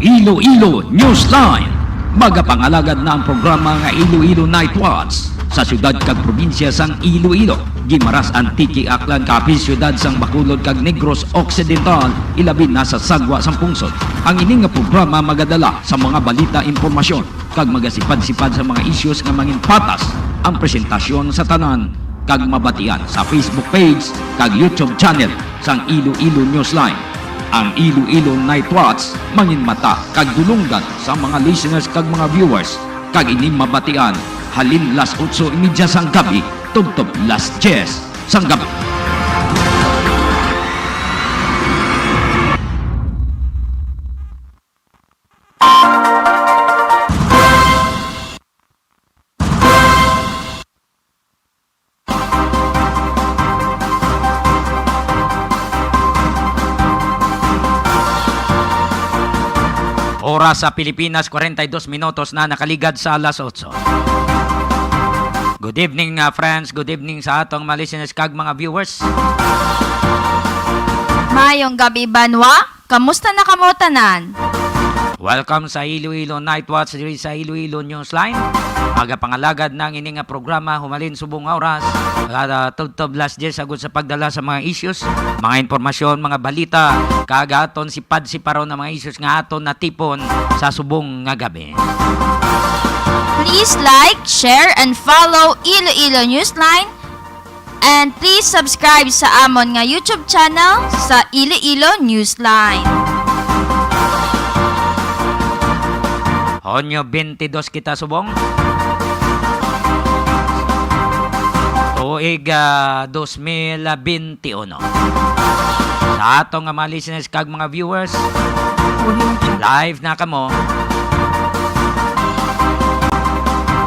Iloilo Newsline. Magapangalagad na ang programa nga Iloilo Night Watch sa syudad kag probinsya sang Iloilo. Gimaras Antique Aklan kapis syudad sang Bacolod kag Negros Occidental ilabi na sa sagwa sang pungsod. Ang ini nga programa magadala sa mga balita, impormasyon kag magasipad-sipad sa mga issues nga mangin patas ang presentasyon sa tanan kag mabatian sa Facebook page kag YouTube channel sang Iloilo Newsline. Ang Iloilo Night Watch mangin mata kag dulunggan sa mga listeners kag mga viewers kag ini mabatian halin las 8:30 sang gabi tubtob las 10 sang gabi. Oras sa Pilipinas, 42 minutos na nakaligad sa alas 8. Good evening friends, good evening sa atong mga listeners kag mga viewers. Mayong gabi Banwa, kamusta na kamotanan? Welcome sa Iloilo Night Watch diri sa Iloilo Newsline. Aga pangalagad ng ini nga programa humalin subong oras. Tubtob last day sagud sa pagdala sa mga issues, mga impormasyon, mga balita, kag aton sipad-siparon na mga issues nga aton natipon sa subong nga gabi. Please like, share, and follow Iloilo Newsline. And please subscribe sa amon nga YouTube channel sa Iloilo Newsline. Honyo 22 kita subong. Tuig 2021. Sa atong mga listeners kag mga viewers, live na kamo.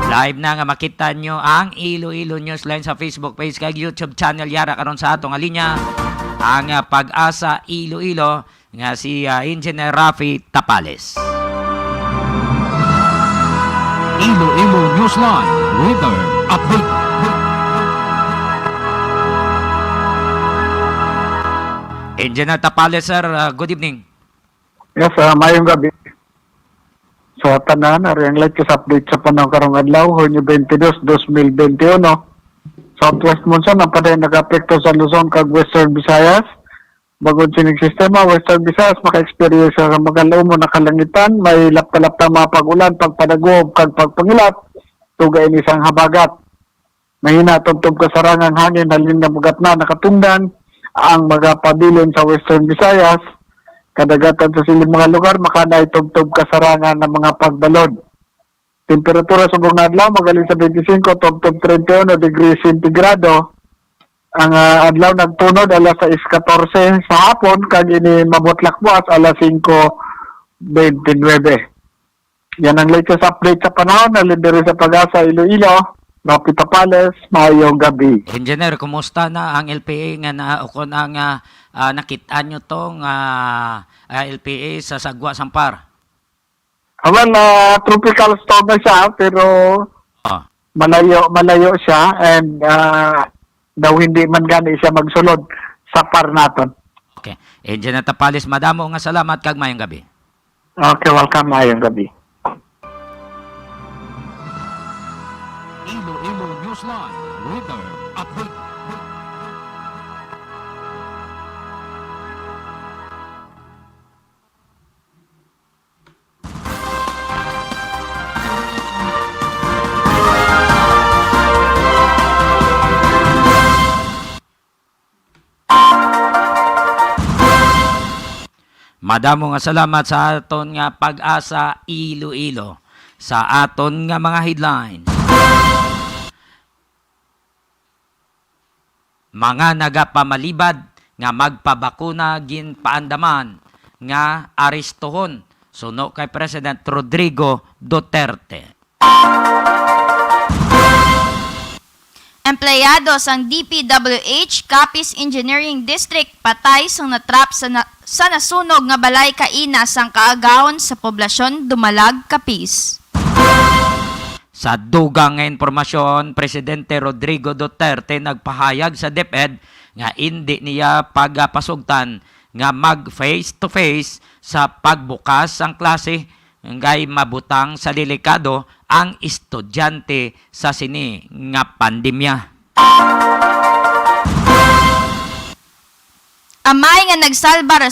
Live na nga makita nyo ang Iloilo Newsline sa Facebook page kag YouTube channel yara karon sa atong linya ang Pag-asa Iloilo nga si Engineer Rafi Tapales. Iloilo Newsline Weather Update. Engineer Tapales, sir, good evening. Yes, mayong gabi. So, tanan, ang latest update sa panahon karong adlaw, Hunyo 22, 2021. Southwest monsoon ang paday nag-apekto sa Luzon kag Western Visayas. Bagod sining sistema, Western Visayas maka-experience sa magalaumo na kalangitan, may lapta-lapta mga pag-ulan, pagpadagob, kag pagpangilat, tugay ni isang habagat. Mahina tubtob kasarangang hangin, halin na mugat na nakatungdan, ang mga pabilin sa Western Visayas, kadagatan sa siling mga lugar, makanay tubtob kasarangan ng mga pagbalod. Temperatura sa buong adlaw, magaling sa 25, tubtob 31 degrees centigrado. Ang adlaw nagtunod alas 6:14 sa hapon, kag ini mabutlak buwas alas 5:29. Yan ang latest update sa panahon, nalindiri sa Pag-asa Iloilo. Rafi Tapales, mayong gabi. Engineer, kumusta na ang LPA nga naukon ang nakita nyo tong LPA sa Sagwa Sampar? Well, tropical storm na siya, pero malayo siya, and daw hindi man gani siya magsulod sa par naton. Okay. Engineer Tapales, madamo nga salamat kag mayong gabi. Okay, welcome, mayong gabi. Iloilo Newsline Weather Update. Madamo nga salamat sa aton nga Pag-asa Iloilo sa aton nga mga headlines. Mga nagapamalibad nga magpabakuna ginpaandaman nga arestohon suno kay President Rodrigo Duterte. Empleyado sang DPWH Capiz Engineering District patay sang natrap sa nasunog nga balay kaina sang kaagawon sa poblasyon Dumalag, Capiz. Sa dugang nga impormasyon, Presidente Rodrigo Duterte nagpahayag sa DepEd nga hindi niya pagpasugtan nga mag face to face sa pagbukas ang klase ngay mabutang sa delikado ang estudyante sa sini nga pandemya. Amay nga nagsalbar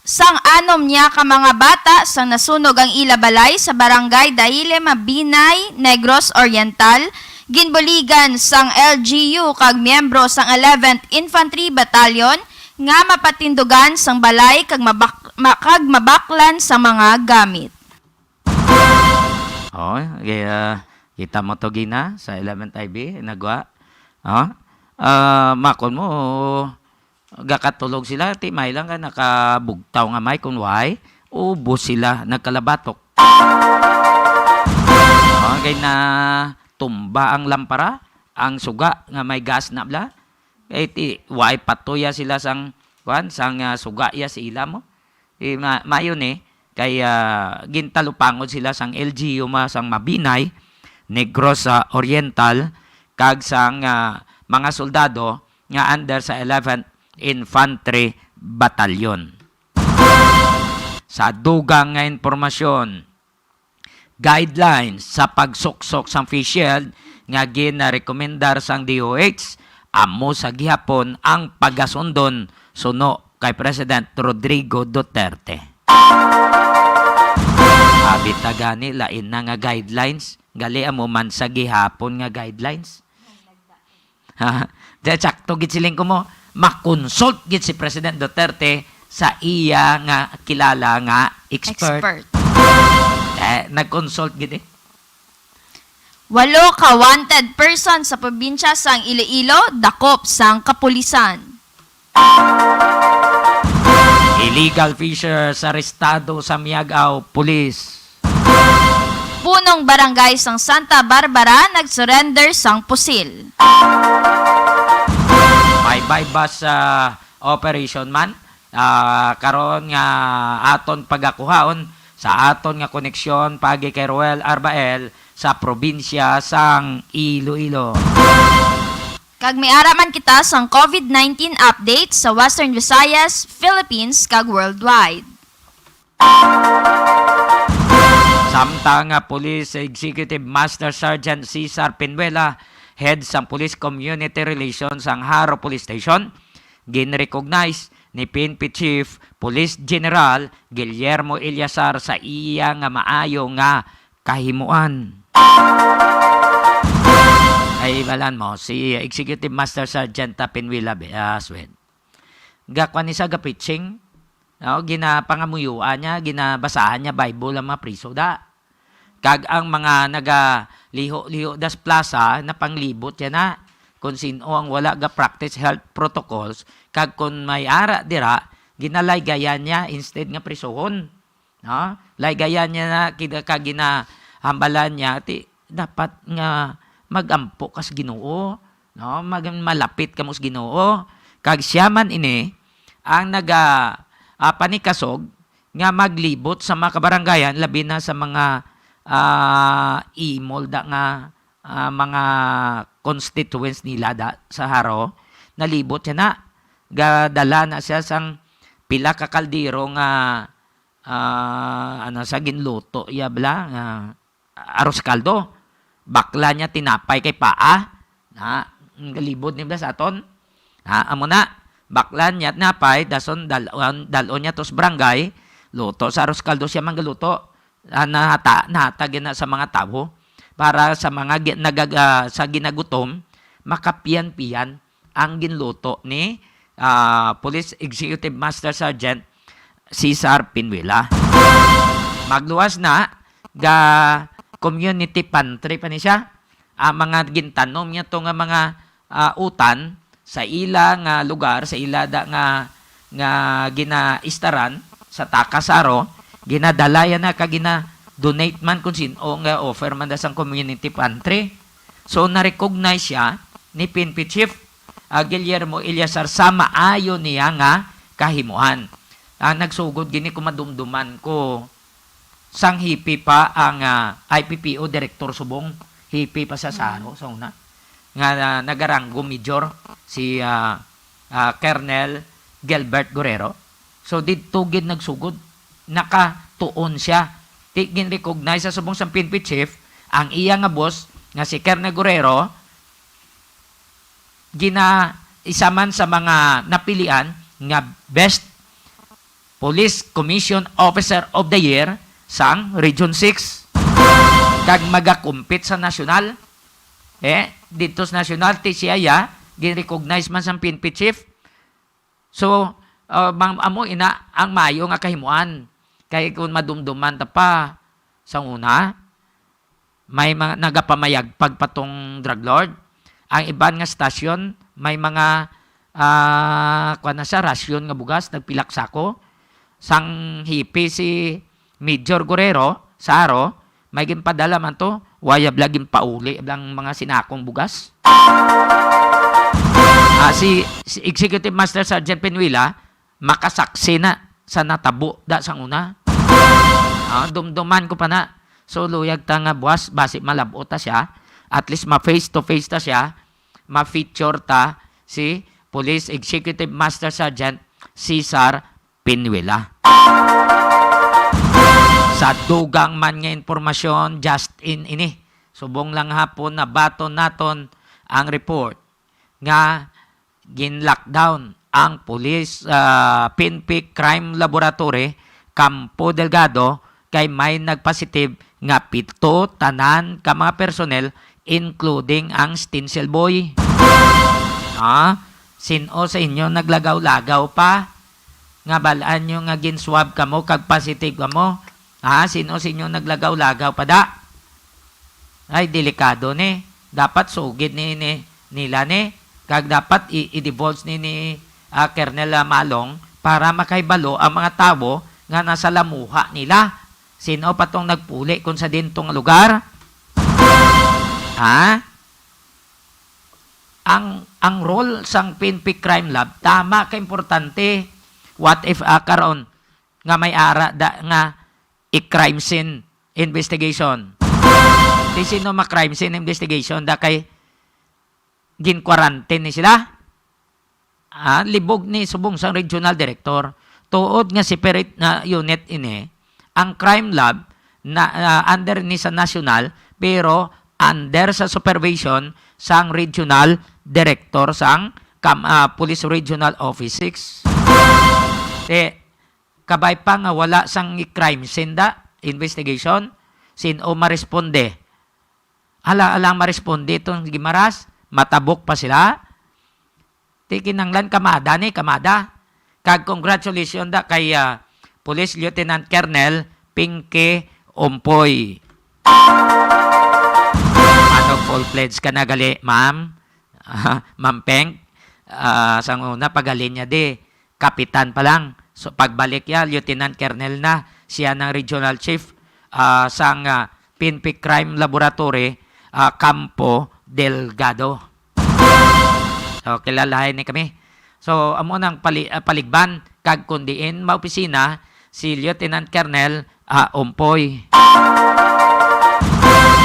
sang anom niya ka mga bata sang nasunog ang ilabalay sa barangay Dahile Mabinay, Negros Oriental, ginbuligan sang LGU kag miyembro sang 11th Infantry Battalion nga mapatindugan sang balay kag mabaklan sa mga gamit. Oh, kita mo to gina sa 11th IB nagwa. Oh. Makon mo gakatulog sila ti may lang nga nakabugtaw nga may kun why ubos sila nagkalabatok. Kay na tumba ang lampara, ang suga nga may gas na bla. Kay ti why patuya sila sang suga ya si ila mo. Mayon kay gintalupangod sila sang LGU sang Mabinay, Negros Oriental kag sang mga soldado nga under sa 11th Infantry Battalion. Sa dugang nga impormasyon, guidelines sa pagsuksok sang face shield nga ginarekomendar sang DOH amo sa gihapon ang pagasundon suno kay President Rodrigo Duterte. Abita gani lain na nga guidelines gali amo man sa gihapon nga guidelines. Sakto gid siling ko mo makonsult gid si President Duterte sa iya nga kilala nga expert. Nag-consult gid 8 ka wanted person sa probinsya sang Iloilo dakop sang kapulisan. Illegal fishers arestado sa Miagao Police. Punong barangay sang Santa Barbara nagsurrender sang pusil. May bypass operation man karon nga aton pagakuhaon sa aton nga koneksyon pagi kay Roel Arbael sa probinsya sang Iloilo. Kag may araman kita sang COVID-19 update sa Western Visayas, Philippines kag worldwide. Samtang Police Executive Master Sergeant Cesar Penuela, head sang Police Community Relations sang Haro Police Station, ginrecognize ni PNP Chief Police General Guillermo Eliazar sa iya nga maayo nga kahimuan. Ay balan mo si Executive Master Sergeant Penuela Aswed. Gakwan ni sa gapitching, ginapangamuyuan niya, ginabasahan niya Bible ang mga priso da. Kag ang mga liho das plaza na panglibot yan na kung sino ang wala ga practice health protocols kag kung may ara dira ginalaygayan niya instead nga prisohon, no? Laygayan niya na kag ginahambalan niya ti dapat nga magampo kas Ginoo, no? Malapit ka mo sa Ginoo kag siya man ini ang panikasog nga maglibot sa mga kabarangayan labi na sa mga imol da nga mga constituents nila da sa Haro, nalibot siya na gadala na siya sang pila ka kaldero nga sa ginluto yabla nga aros kaldo, bakla niya tinapay kay paa na galibot ni sa aton amo na bakla niya tinapay dason dalon niya tos barangay luto sa aros kaldo siya manggaluto nahatag na sa mga tao para sa mga sa ginagutom makapian-pian ang ginluto ni Police Executive Master Sergeant Cesar Penuela. Magluwas na ga community pantry pa ni siya. Mga gintanom niya to nga mga utan sa ila nga lugar, sa ila da nga ginaistaran sa Takasaro, ginadalaya na kag donate man kung sino nga offer man da sang community pantry. So na-recognize siya ni PNP Chief Guillermo Eliazar sa maayo niya nga kahimuan. Nagsugod gini ko madumduman ko sang hipi pa ang IPPO Director Subong, hipi pa sa Saro sa una nga nagaranggo major si Colonel Gilbert Guerrero So dito gid nagsugod, nakatuon siya. Di gin recognize sa subong sang PNP chief ang iya nga boss nga si Kernel Guerrero isa man sa mga napilian nga Best Police Commission Officer of the Year sang Region 6 kag magakumpit sa nasyonal. Dito sa nasyonal ti siya gin-recognize man sa PNP chief. So amo ina ang mayo nga kahimuan kay kung madumduman ta pa sa una may mga nagapamayag pagpatong drug lord. Ang iban nga stasyon may mga kuan na siya rasyon nga bugas nagpilak sako. Sang hipi si Major Guerrero Saro may ginpadala man to wayab laging pauli lang mga sinakong bugas. Si Executive Master Sergeant Penuela makasaksi na sa natabo da sang una. Dumduman ko pa na. So, luyag ta nga buwas, basi malabo ta siya. At least ma-face-to-face ta siya. Ma-feature ta si Police Executive Master Sergeant Cesar Penuela. Sa dugang man nga informasyon, just in ini. Subong lang hapon na baton naton ang report nga gin-lockdown ang Police PNP Crime Laboratory Campo Delgado kay may nagpositive nga 7 tanan ka mga personnel including ang stencil boy. Sino sa inyo naglagaw-lagaw pa? Nga balaan nyo nga ginswab ka mo kag positive ka mo? Sino sa inyo naglagaw-lagaw pa da? Ay, delikado ni. Dapat sugid nila ni. Kag dapat i-divulge ni Kernel Malong para makaibalo ang mga tao nga nasa lamuha nila. Sino pa tong nagpuli kung sa dintong lugar? Ang role sang PNP Crime Lab, tama ka importante. What if karon nga may ara da nga i-crime scene investigation? Di sino ma-crime scene investigation da kay gin-quarantine ni sila? Libog ni subong sang regional director. Tuod nga separate na unit ini, ang crime lab na under ni sa national pero under sa supervision sang regional director sang Police Regional Office 6. Kabay pa nga wala sang crime scene da investigation, sino maresponde? Alang maresponde itong Gimaras, matabok pa sila. Kinanglan kamada. Kag congratulations da kay Police Lieutenant Colonel Pinky Ompoy. Full pledge ka na gali, ma'am? Ma'am Peng? Sang una, pagalin niya kapitan pa lang. So, pagbalik niya, Lieutenant Colonel na. Siya ng Regional Chief sang PNP Crime Laboratory, Campo Delgado. So, kilalahin ni kami. So, amo nang paligban, kag kundiin maopisina, si Lieutenant Colonel Ompoy.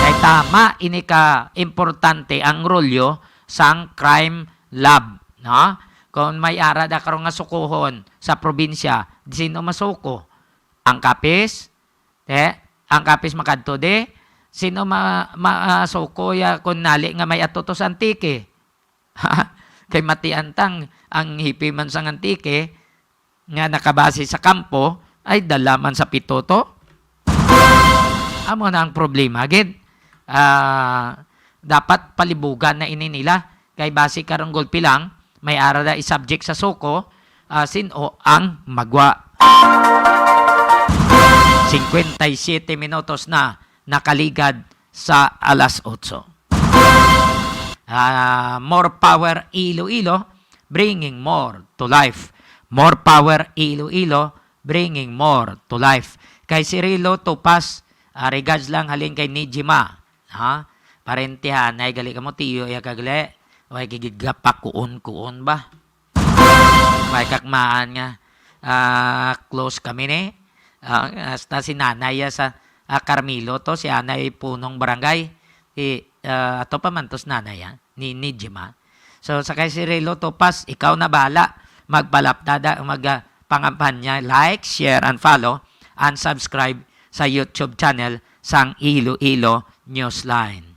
Kay tama, ini ka importante ang rolyo sang crime lab. No? Kung may ara da karong nga sukuhon sa probinsya, sino masuko? Ang kapis? Ang kapis makadto sino masuko ya kung nali nga may atotos antike? Kay matiantang ang hipi man sang antike nga nakabase sa kampo ay dalaman sa pitoto. Amo na ang problema gid. Dapat palibugan na ini nila kay base karong gulpi lang may ara da i-subject sa suko sino ang magwa. 57 minutos na nakaligad sa alas 8. More power Iloilo, bringing more to life. More power Iloilo, bringing more to life. Kay Cirilo Topas, regards lang halin kay Nijima. Parentihan, ay gali ka mo tiyo, ya kagali. Way gigigapak kuon ba? May kakmaan nga. Close kami ni. Hasta si nanay sa Carmelo to, si anay punong barangay. Ato pa man tos nanay ni Nijima. So sa kay Cirilo Topas, ikaw na bala. pangampanya, like, share, and follow, and subscribe sa YouTube channel sang Iloilo Newsline.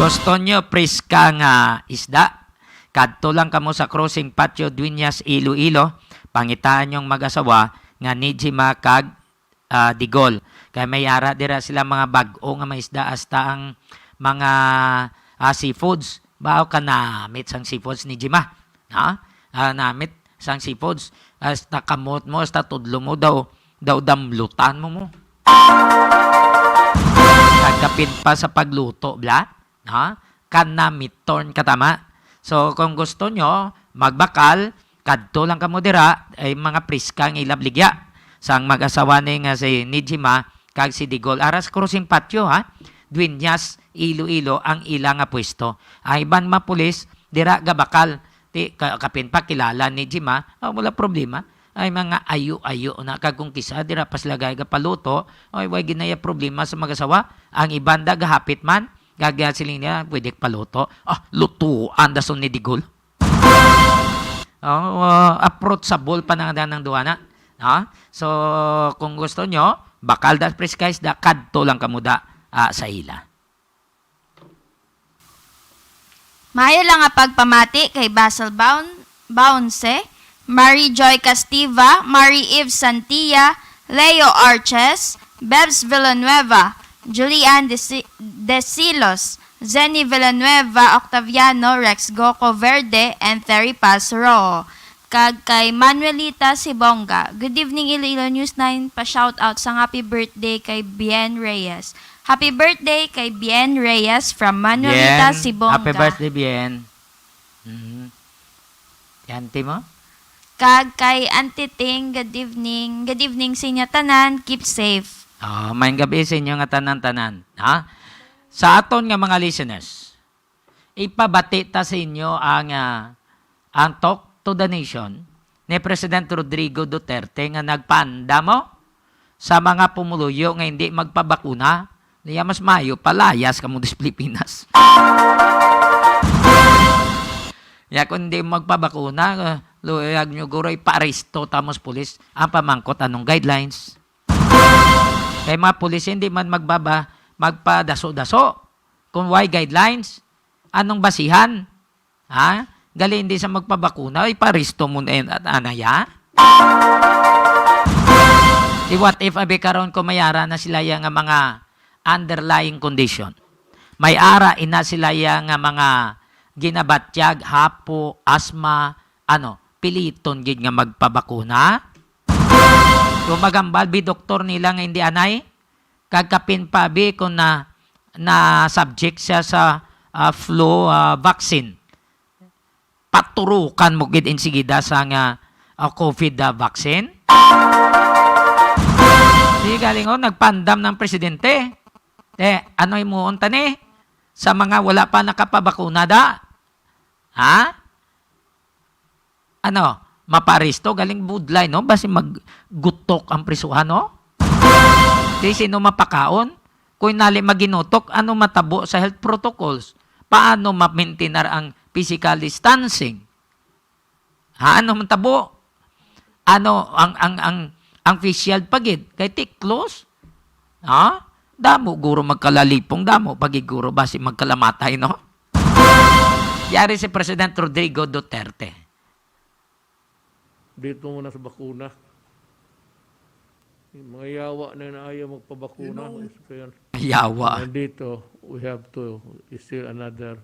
Gusto nyo priska nga isda? Kadto lang kamo sa Crossing Patio Dueñas, Iloilo. Pangitaan yung mag-asawa nga Nijima kag Digol. Kaya may ara dira sila mga bag-o nga may isda hasta ang mga seafoods. Bao ka namit sang seafoods ni Jima. Ha? Namit sang seafoods. Hasta kamot mo, hasta tudlo mo daw damlutan mo. Kagkapin pa sa pagluto, bla? Ha? Kanamitorn katama. So, kung gusto nyo, magbakal, kadto lang kamo dira, ay mga priskang ilabligya. Sang mag-asawa ni nga si Nijima, kag si Digol. Aras Crossing Patio, ha? Dueñas, Iloilo, ang ilang nga pwesto. Ay ban mapulis, dira gabakal. Kapin pa, kilala ni Nijima, wala problema. Ay mga ayo-ayo na kagkung kisa, dira pas lagay ka paluto, ay way ginaya problema sa mag-asawa. Ang ibanda gahapit man, gagaya siling niya, pwede paluto. Lutuan da son ni Digol. Approachable pa ng duwana. So, kung gusto nyo, bakal da preskais da, kadto lang kamuda sa ila. Mayo lang nga pagpamati kay Basil Bounce, Marie Joy Castiva, Marie Eve Santilla, Leo Arches, Bebs Villanueva, Julian Desilos, Zenny Villanueva, Octaviano, Rex Goco Verde, and Terry Pasro. Kag kay Manuelita Sibonga. Good evening, Iloilo News 9. Pa-shoutout sa happy birthday kay Bien Reyes. Happy birthday kay Bien Reyes from Manuelita Sibonga. Happy birthday, Bien. Yanti mo? Kag kay Auntie Ting, good evening. Good evening sa inyo tanan. Keep safe. Mayang gabi sa inyo nga tanan-tanan. Ha? Sa aton nga mga listeners, ipabati ta sa inyo ang Talk to the Nation ni President Rodrigo Duterte nga nagpanda mo sa mga pumuluyo nga hindi magpabakuna. Niya mas mayo, palayas ka mo sa Pilipinas. Ya kung hindi magpabakuna, luyag nyo guroy paristo tamos pulis ang pamangkot anong guidelines. Kaya mga pulis hindi man magpadaso-daso. Kung why guidelines, anong basihan? Ha? Gali hindi sa magpabakuna, iparisto mo na yun at anaya. What if abi karon ko mayara na sila yung mga underlying condition? May ara ina sila yung mga ginabatyag, hapo, asma, piliton gid nga magpabakuna. Kung magambal, doktor nila nga hindi anay, kagkapin pa kung na subject siya sa flu vaccine. Paturukan mo gid insigida sa nga COVID vaccine. Di galing nagpandam ng presidente. Ano imuon tani? Sa mga wala pa nakapabakuna da. Ha? Maparisto, galing budlay, no? Basi maggutok ang prisuhan, no? Di sino mapakaon? Kung nali maginutok, ano matabo sa health protocols? Paano ma-maintain ang physical distancing? Ano matabo? Ang facial pagid? Kay tik close? Ha? Damo, guro magkalalipong damo. Pagiguro, basi magkalamatay, no? Yari si President Rodrigo Duterte. Dito muna sa bakuna. Yung mga yawa na ayaw magpabakuna. Yawa. And dito, we have to still another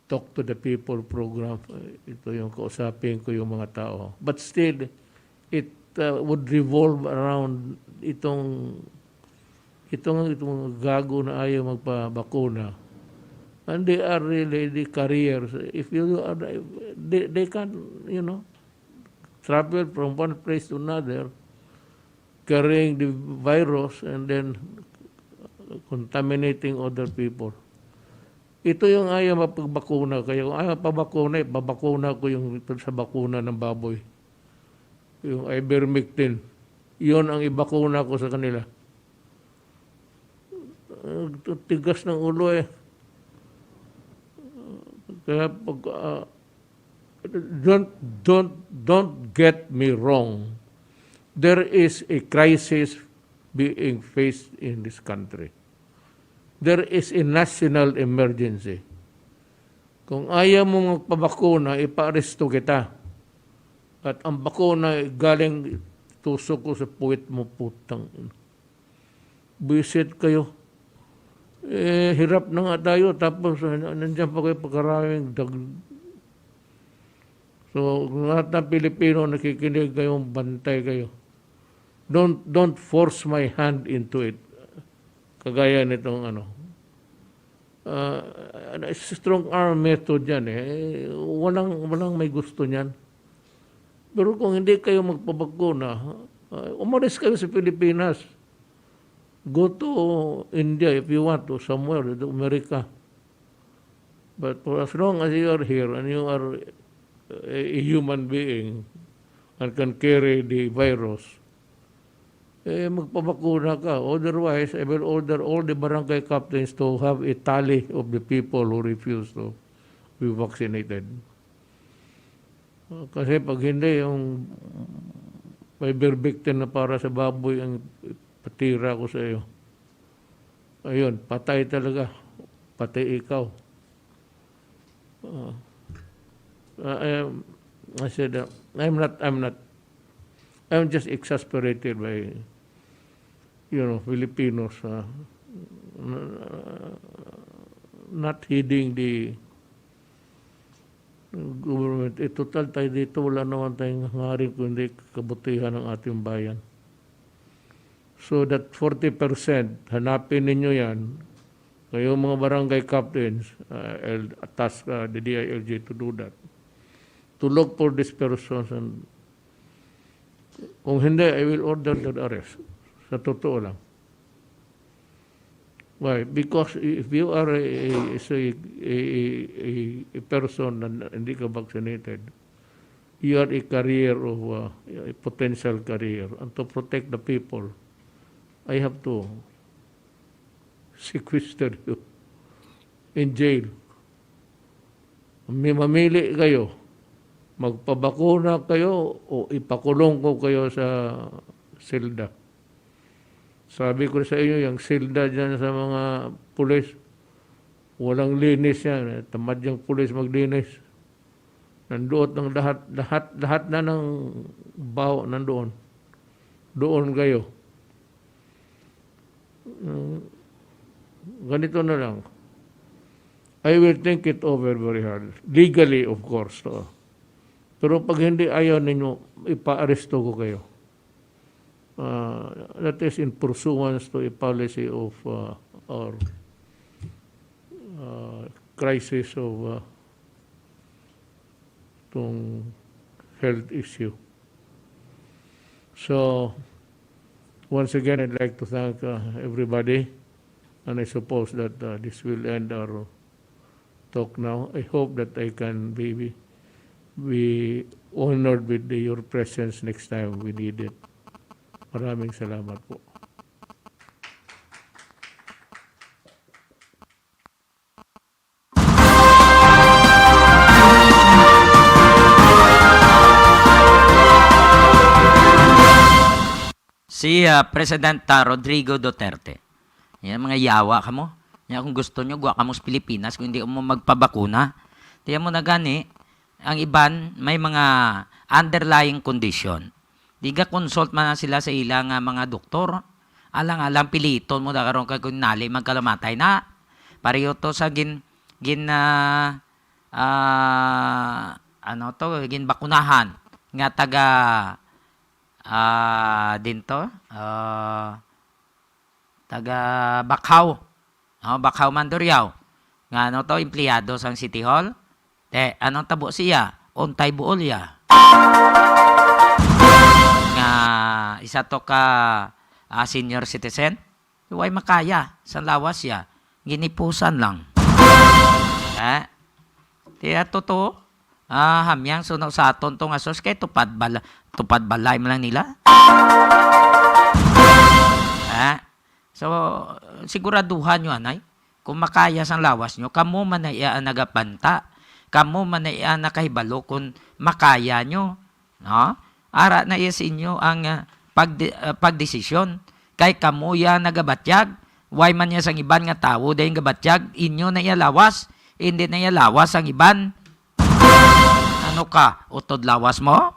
talk to the people program. Ito yung kausapin ko yung mga tao. But still, it would revolve around itong gago na ayaw magpabakuna. And they are really the careers. If you are, they can, travel from one place to another, carrying the virus and then contaminating other people. Ito yung ayaw mapagbakuna. Kaya kung ayaw pabakuna, babakuna ko yung sa bakuna ng baboy. Yung ivermectin. Yun ang ibakuna ko sa kanila. Tigas ng ulo eh. Kaya pag, don't get me wrong. There is a crisis being faced in this country. There is a national emergency. Kung ayaw mo magpabakuna, ipa-aresto kita. At ang bakuna galing tusok ko sa puwit mo, putang. Bisit kayo. Hirap na nga tayo, tapos nandiyan pa kayo pagkaraming So, lahat ng Pilipino nakikinig kayong bantay kayo. Don't force my hand into it. Kagaya nitong strong arm method yan Walang may gusto niyan. Pero kung hindi kayo magpabakuna, umalis kayo sa Pilipinas. Go to India if you want, to somewhere, to America. But for as long as you are here and you are a human being and can carry the virus, magpabakuna ka. Otherwise, I will order all the barangay captains to have a tally of the people who refuse to be vaccinated. Kasi pag hindi, yung may berbiktin na para sa baboy ang patira ko sa iyo. Ayun, patay talaga. Pati ikaw. I said, I'm just exasperated by, Filipinos not heeding the government. Total tayo dito, wala naman tayong hangarin kundi kabutihan ng ating bayan. So that 40%, hanapin ninyo yan. Kayong mga barangay captains, I'll task the DILG to do that. To look for these persons, and kung hindi, I will order their arrest. Sa totoo lang. Why? Because if you are a person na hindi ka vaccinated, you are a carrier of a potential carrier. And to protect the people, I have to sequester you in jail. Mamili kayo. Magpabakuna kayo o ipakulong ko kayo sa silda. Sabi ko sa inyo, yung silda dyan sa mga pulis, walang linis yan. Tamad yung pulis maglinis. Nandoon ng lahat na ng baho nandoon. Doon kayo. Ganito na lang. I will think it over very hard. Legally, of course. Pero pag hindi ayaw ninyo, ipa-aresto ko kayo. That is in pursuance to a policy of our crisis of itong health issue. So, once again, I'd like to thank everybody, and I suppose that this will end our talk now. I hope that I can be honored with your presence next time we need it. Maraming salamat po. Si President Rodrigo Duterte. Yan mga yawa ka mo. Yan, kung gusto nyo, guwa ka mo sa Pilipinas kung hindi mo magpabakuna. Tiyan mo na gani, ang iban may mga underlying condition. Di ka consult man sila sa ilang mga doktor. Alang-alang piliton mo da karon kag nali magkalamatay na. Pareho to sa gin bakunahan nga taga taga Bakaw. Bakaw Mandurriao. Nga empleyado sa City Hall. Anong tabo siya? Untay buol ya. Nga isa to ka senior citizen. Huwag makaya. Sa lawas ya. Ginipusan lang. Kaya totoo. Hamyang suno sa aton tong asos kay tupad balay mo lang nila. So, siguraduhan nyo, anay. Kung makaya sa lawas nyo, kamo man na nagapanta. kamo man na iya nakahibalo kung makaya nyo. No? Ara na iya sa inyo ang pagdesisyon. Kay kamo ya nagabatyag, why man niya sang iban nga tao dahil gabatyag, inyo na iya lawas, hindi na iya lawas ang iban. Ano ka, utod lawas mo?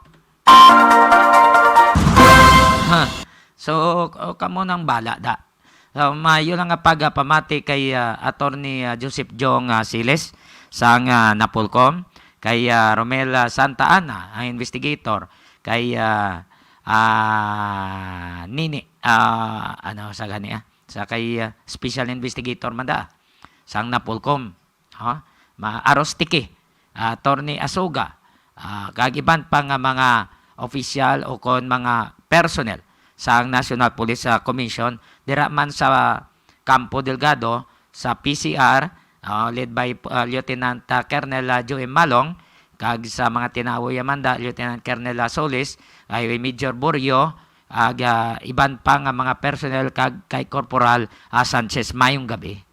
So, kamo nang bala da. So, mayo lang nga pagpamati kay Attorney Joseph Jong Siles sang Napolcom, kay Romel Santa Ana, ang investigator, kay Nini, ano sa gani sa kay Special Investigator manda, sang Napolcom, Arostiki, Attorney Asuga, kagiban pa nga mga opisyal o kon mga personnel sa National Police Commission dira man sa Campo Delgado sa PCR led by Lieutenant Colonel Joe Malong, kag sa mga tinawoy Amanda Lieutenant Colonel Solis, ay Major Borio, ag iban pa nga mga personnel kag kay Corporal Sanchez mayong gabi.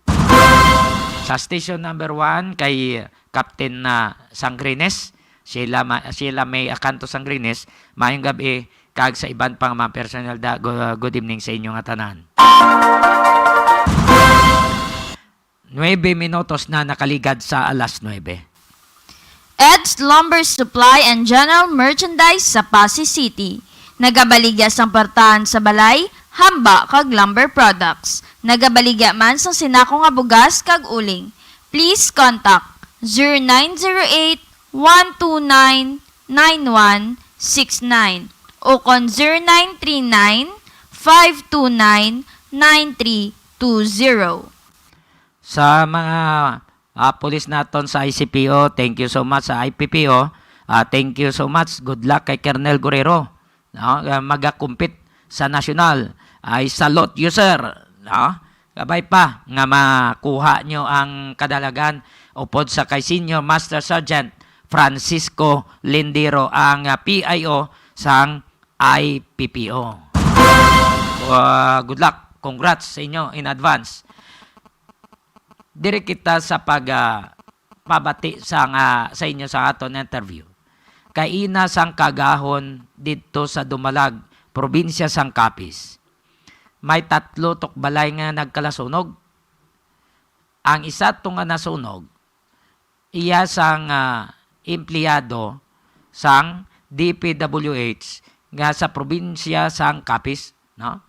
Sa station number 1 kay Captain Sangrines, sila may akanto Sangrines mayong gabi, kag sa iban pang mga personnel da, good evening sa inyo nga tanan. 9 minutos na nakaligad sa alas 9. Ed's Lumber Supply and General Merchandise sa Pasig City. Nagabaligya sang partahan sa balay, hamba kag lumber products. Nagabaligya man sa sinako nga bugas kag uling. Please contact 0908-129-9169 o kon 0939-529-9320. Sa mga pulis naton sa ICPO, thank you so much sa IPPO. Thank you so much. Good luck kay Colonel Guerrero. No? Magakumpit sa national. I salute you, sir. No? Gabay pa nga makuha nyo ang kadalagan upod sa kay Senior Master Sergeant Francisco Lindero, ang PIO sang IPPO. Good luck. Congrats sa inyo in advance. Dire kita sa pabati sa inyo sa aton interview. Kaina sang kagahon dito sa Dumalag, probinsya sang Capiz. May 3 balay nga nagkalasunog. Ang isa to nga nasunog, iya sang empleyado sang DPWH nga sa probinsya sang Capiz, no?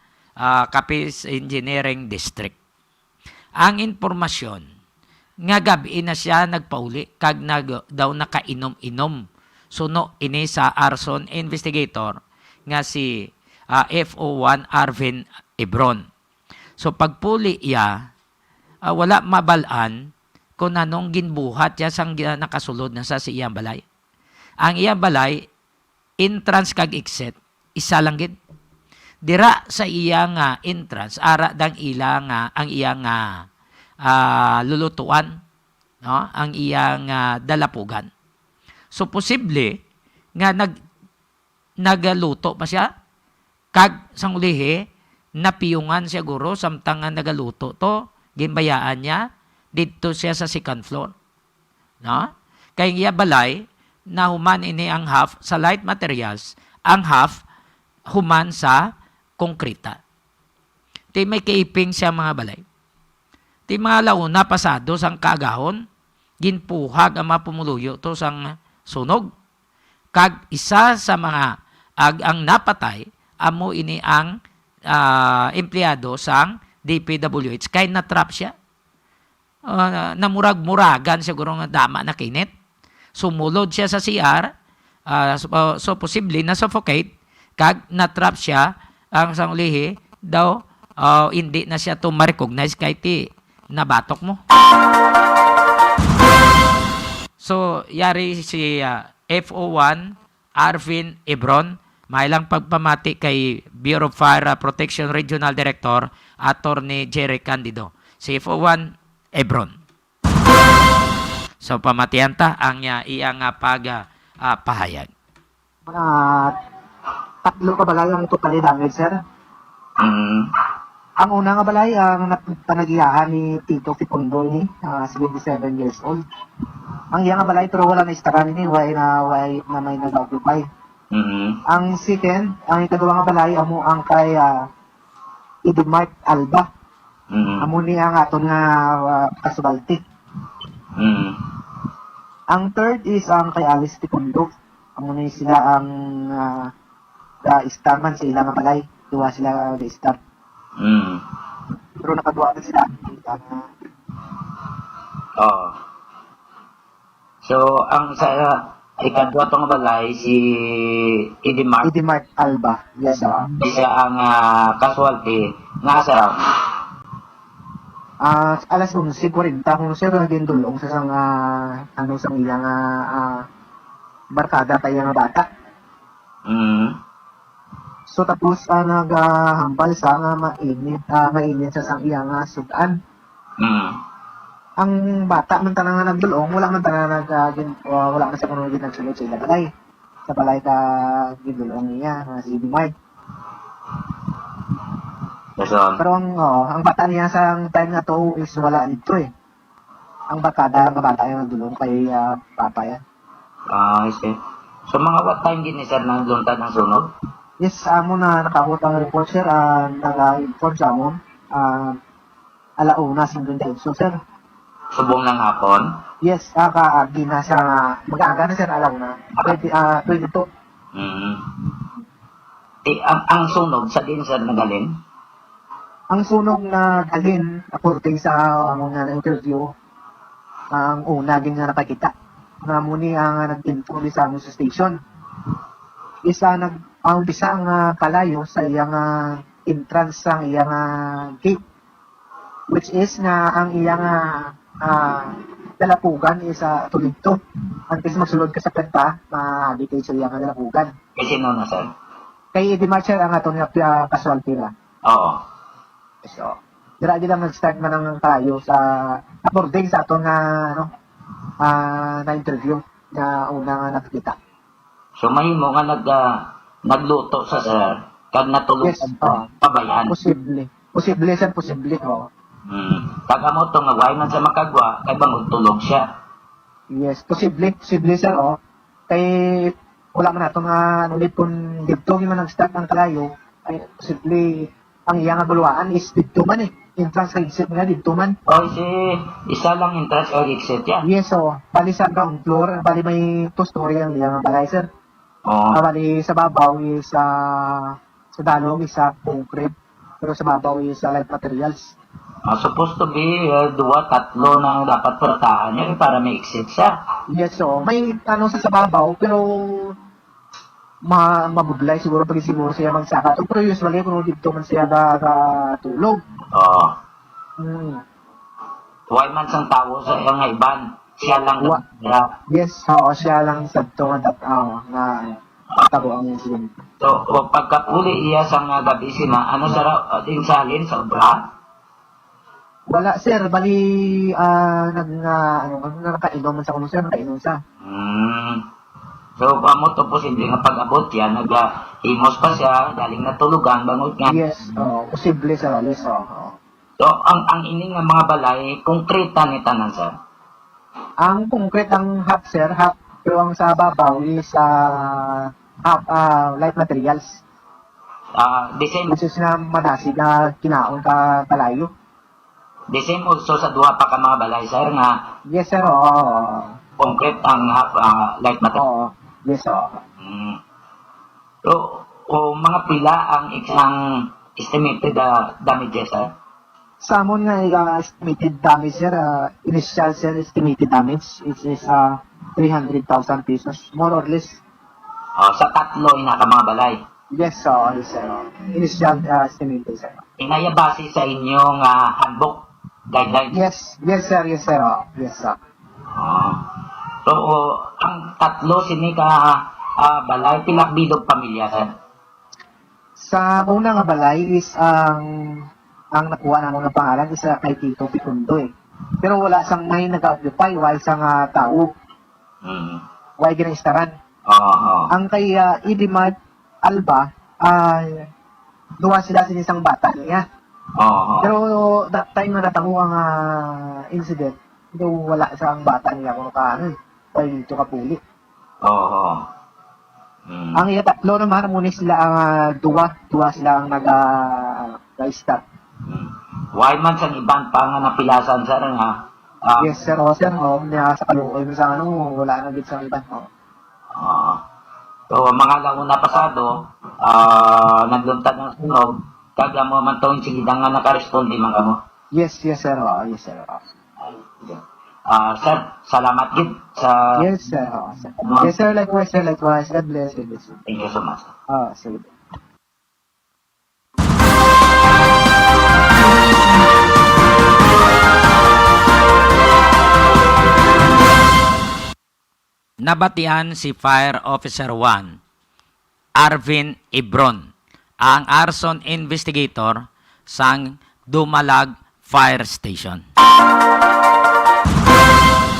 Capiz Engineering District. Ang impormasyon nga gabi na siya nagpauli kag daw nakainom-inom. Suno ini sa arson investigator nga si FO1 Arvin Ebron. So pagpuli iya, wala mabalaan kung anong ginbuhat ya sang nakasulod na sa iyang balay. Ang iyang balay, entrance kag exit, isa lang gid. Dira sa iyang entrance, ara dang ilang ang iyang lulutuan, no? Ang iyang dalapugan. So posible nga nagaluto pa siya, kag sang ulihi napiyungan siya guro samtang nagaluto to, ginbayaan niya dito siya sa second floor, no? Kay iya balay na human ini ang half sa light materials, ang half human sa konkreta. Ti may kaiping siya mga balay. Ti mga launa pasado sang kagahon, ginpuhag ang mapumuluyo to sang sunog. Kag isa sa mga ang napatay, amo ini ang empleyado sang DPWH. Kay natrap siya. Namurag-muragan siguro nga dama na kinit. Sumulod siya sa CR. So posible na suffocate. Kag natrap siya, ang sang ulihi daw hindi na siya to ma-recognize kay ti nabatok mo. So yari si FO1 Arvin Ebron, may lang pagpamati kay Bureau of Fire Protection Regional Director Attorney Jerry Candido, si FO1 Ebron. So pamatian ta ang iyang pahayag. Mga 3 ka balay ang totally damage, sir. Ang una nga balay ang panagiyahan ni Tito Kipondoy, 77 years old. Ang iya nga balay pero wala na istaran ini way na may nag-occupy. Ang second, ang ikaduha nga balay amo ang kay Idumart Alba. Amo ni ang aton nga kasubalti. Ang third is ang kay Alice Ticundo. Amo ni sila ang starman sa ilang nga balay. Duwa sila star. Pero nakaduwa na sila. Oh. So, ang sa ikadwa tong balay, si Idimar, Idumart Alba. Yes, siya ang casualty nga sa alas 11:40 kung siya naging dulong sa sang ano sang ilang barkada kaya nga bata. So tapos naghambal sa nga mainit sa sang iyang sudan. Ang bata man tanang nga nagdulong, wala man tanang wala man sa kuno gid nagsulod sa ila balay. Sa balay ka gidulong niya nga si Dumay. Dason. Pero ang bata niya sa time na to is wala dito eh. Ang barkada nga bata yung nagdulong kay papa yan. I see. So, mga what time gini sir nang luntad ng sunog? Yes, amo na nakahut ang report sir, nag-inform sa amon. Alauna 58. So sir, Subong ng hapon? yes, kaagi na sa mag-aaga na sir, alauna. 22. Ang sunog sa din sir nagalin? Ang sunog na dalhin, according sa among nga na-interview, ang una din nga nakakita. Nga muni ang nag-inform sa among sa station. Isa bisa ang kalayo sa iyang entrance sa iyang gate. Which is nga ang iyang dalapugan is tulito. Antes magsulod ka sa kanta, maagi kayo sa iyang dalapugan. Kasi no na sir? Kay Eddie Marcher ang ato nga casualty na. Oo. So, dira lang nag-start man ang kalayo sa according sa ato nga na interview na una nga nakita. So mahimo nga nagluto sa sir kag natulog Yes, sa pabayan. Posible. Posible sir, posible. Taga mo to nga way man sa makagwa kay bangod tulog siya. Yes, posible sir Kay wala man nato nga ulit kung dito man nag-start ang kalayo, ay posible ang iyang bulwaan is dito man entrance sa exit nga dito man. O isa lang entrance or exit yan. Yes, bali sa ground floor, bali may two-story ang iyang balay sir. Oo. Bali sa babaw is sa dalong is concrete, pero sa babaw is light materials. Supposed to be dua, tatlo na dapat portahan yan para may exit siya. Yes, may sa babaw, pero mabudlay siguro pag siguro siya magsaka. Pero usually kung dito man siya tulog. Oo. Mm. Way man sang tao sa nga iban. Siya lang Yes, siya lang sa to nga tago ang incident. So, pagkapuli iya sa nga gabi sina, ano sa din salin sa obra? Wala sir, bali nakainom man sa kuno sir, nakainom sa. So, mo to posible nga pag-abot yan, himos pa siya, galing natulugan, bangot nga. Yes, posible sir, yes. So, ang ining nga mga balay, konkreta ni tanan sir. Ang concrete ang half sir, half, pero ang sa babaw is half light materials. The same, Which is na manasi na kinaon ka kalayo. the same also sa duha pa ka mga balay sir nga Yes sir, concrete ang light material. Yes, So, mga pila ang estimated damages sir? Sa amon nga estimated damage sir, initial sir estimated damage is 300,000 pesos, more or less. Sa tatlo ina ka mga balay. Yes, yes sir. Initial estimated sir. Inaya base sa inyong handbook guidelines. Yes sir. Yes sir. So, ang tatlo sini ka balay pinakbidog pamilya sir. Sa una nga balay is ang nakuha na mga pangalan is kay Tito Picundo Pero wala sang may nag-occupy, wala sang tao. Wala ginaistaran. Ang kay Idimart Alba, duwa sila sa isang bata niya. Pero that time na natango ang incident, ito wala sa ang bata niya kung kaano, kay dito kapuli. Oo. Mm. Ang iya tatlo naman, muna sila ang duwa sila ang nag-start. Mm. Why man sa ibang pang napilasan sir nga. Yes, sir, sir, niya sa kaluoy mo sa wala na dito sa iban, So, mga launa pasado, nagluntad ng sunog, kaga mo man tong sigidang nga nakaresponde man kamo. Yes, sir, yes, sir. Sir, salamat gid sa Yes, sir, sir. Yes, sir, likewise, sir, likewise. God bless you. Thank you so much. Sige. Nabatian si Fire Officer 1, Arvin Ibron, ang arson investigator sang Dumalag Fire Station.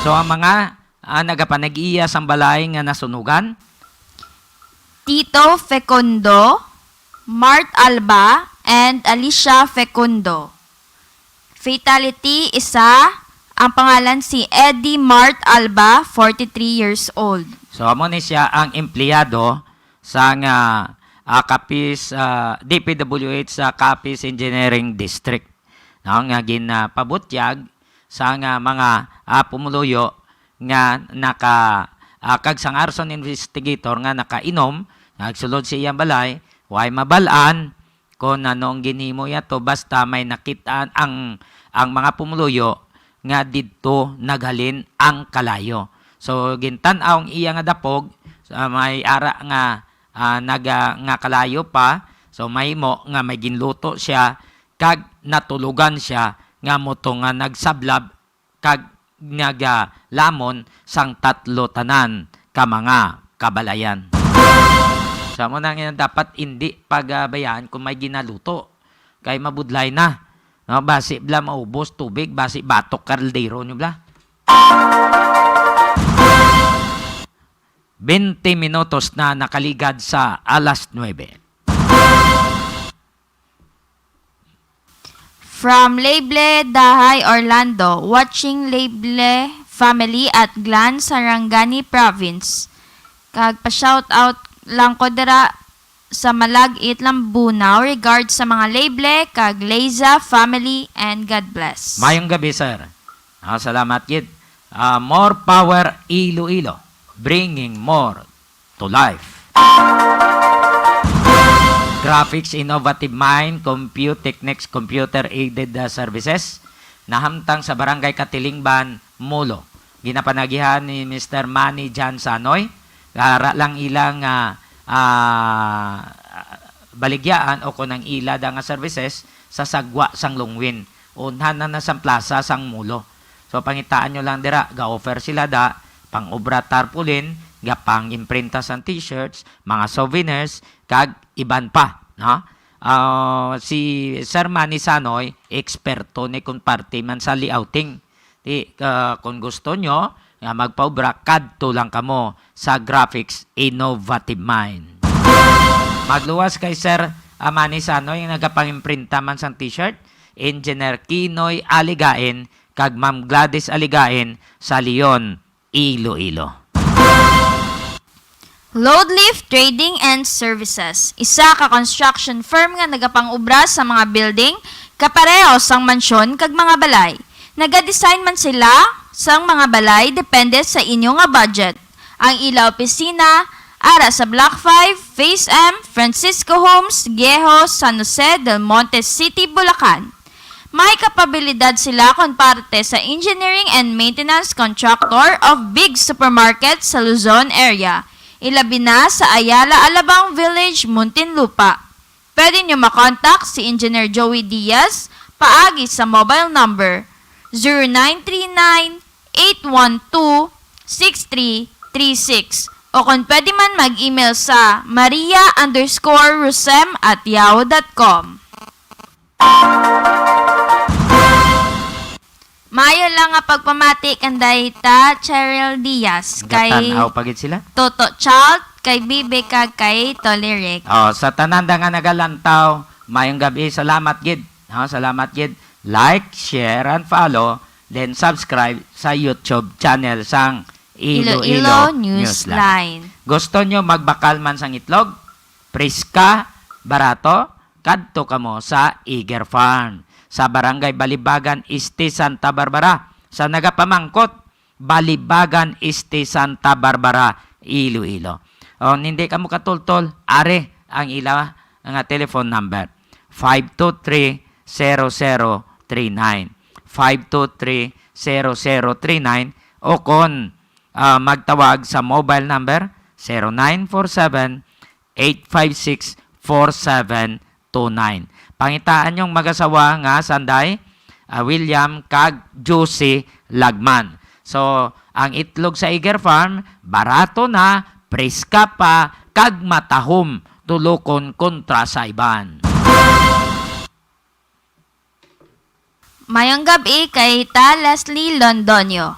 So ang mga nagapanag-iya sang balay nga nasunugan, Tito Fecundo, Mart Alba, and Alicia Fecundo. Fatality, isa. Ang pangalan si Eddie Mart Alba, 43 years old. so amo ni siya ang empleyado sang Capiz DPWH sa Capiz Engineering District. Nga ginapabutyag sa mga pumuluyo nga kag sang arson investigator nga nakainom, nagsulod siya balay, way mabalaan kung anong ginhimo yato basta may nakitaan ang mga pumuluyo nga didto naghalin ang kalayo. So gintan-aw ang iya nga dapog may ara nga nga kalayo pa, so mahimo nga may ginluto siya kag natulugan siya nga moto nga nagsablab kag nagalamon sang tatlo tanan ka mga kabalayan. Sa mo nang dapat hindi pagabayaan kung may ginaluto kay mabudlay na. No, basi bla maubos tubig, basi batok kaldero nyo bla. 20 minutos na nakaligad sa alas 9. From Leble, Dahay, Orlando, watching Leble family at Glan, Sarangani Province. Kag pa-shoutout lang ko dira sa Malagit Lambunaw regard sa mga Leble, kag Leiza family, and God bless. Mayong gabi, sir. Salamat yun. More power Iloilo, bringing more to life. Graphics Innovative Mind, Compute Techniques, Computer-Aided Services, nahamtang sa Barangay Katilingban, Mulo. Ginapanagihan ni Mr. Manny Jan Sanoy, lang ilang baligyaan o kunang ila da nga services sa Sagwa sang Lungwin. Unhan na sa plaza sang Mulo. So pangitaan nyo lang dira, ga-offer sila da, pang obra tarpaulin, ga pang imprinta sang t-shirts, mga souvenirs, kag iban pa. No? Si Sir Manny Sanoy, eksperto ni kung parte man sa layouting. Kung gusto nyo, magpaubra, kadto lang kamo sa Graphics Innovative Mind. Magluwas kay Sir Manny Sanoy, yung nagapang-imprinta man sang t-shirt, Engineer Kinoy Aligain, kag Ma'am Gladys Aligain sa Leon, Iloilo. Load Lift Trading and Services. Isa ka construction firm nga nagapang-ubra sa mga building, kapareho sang mansyon kag mga balay. Nagadesign man sila sang mga balay depende sa inyo nga budget. Ang ila opisina ara sa Block 5, Phase M, Francisco Homes, Giejo, San Jose del Monte City, Bulacan. May kapabilidad sila kung parte sa engineering and maintenance contractor of big supermarket sa Luzon area. Ilabi na sa Ayala Alabang Village, Muntinlupa. Pwede nyo makontak si Engineer Joey Diaz paagi sa mobile number 0939-812-6336 o kung pwede man mag-email sa maria_rusem@yahoo.com. Mayo lang nga pagpamati kanday ta Cheryl Diaz kay Gatanaw pagit sila? Toto Child, kay Bibi kag kay Toleric. Sa tanan da nga nagalantaw, mayong gabi, salamat gid. Salamat gid. Like, share, and follow then subscribe sa YouTube channel sang Iloilo Newsline. Gusto nyo magbakal man sang itlog? Priska, barato, kadto kamo sa Eager Farm. Sa Barangay Balibagan, Este, Santa Barbara. Sa nagapamangkot, Balibagan, Este, Santa Barbara, Iloilo. O, hindi ka mo katultol, are ang ila nga telephone number. 523-0039. 523-0039 o kon magtawag sa mobile number 0947-856-4729. Pangitaan yung mag-asawa nga sanday, William kag Josie Lagman. So, ang itlog sa Eager Farm, barato na, preska pa, kag matahom, tulokon kontra sa iban. Mayang gabi kay ta Leslie Londonio.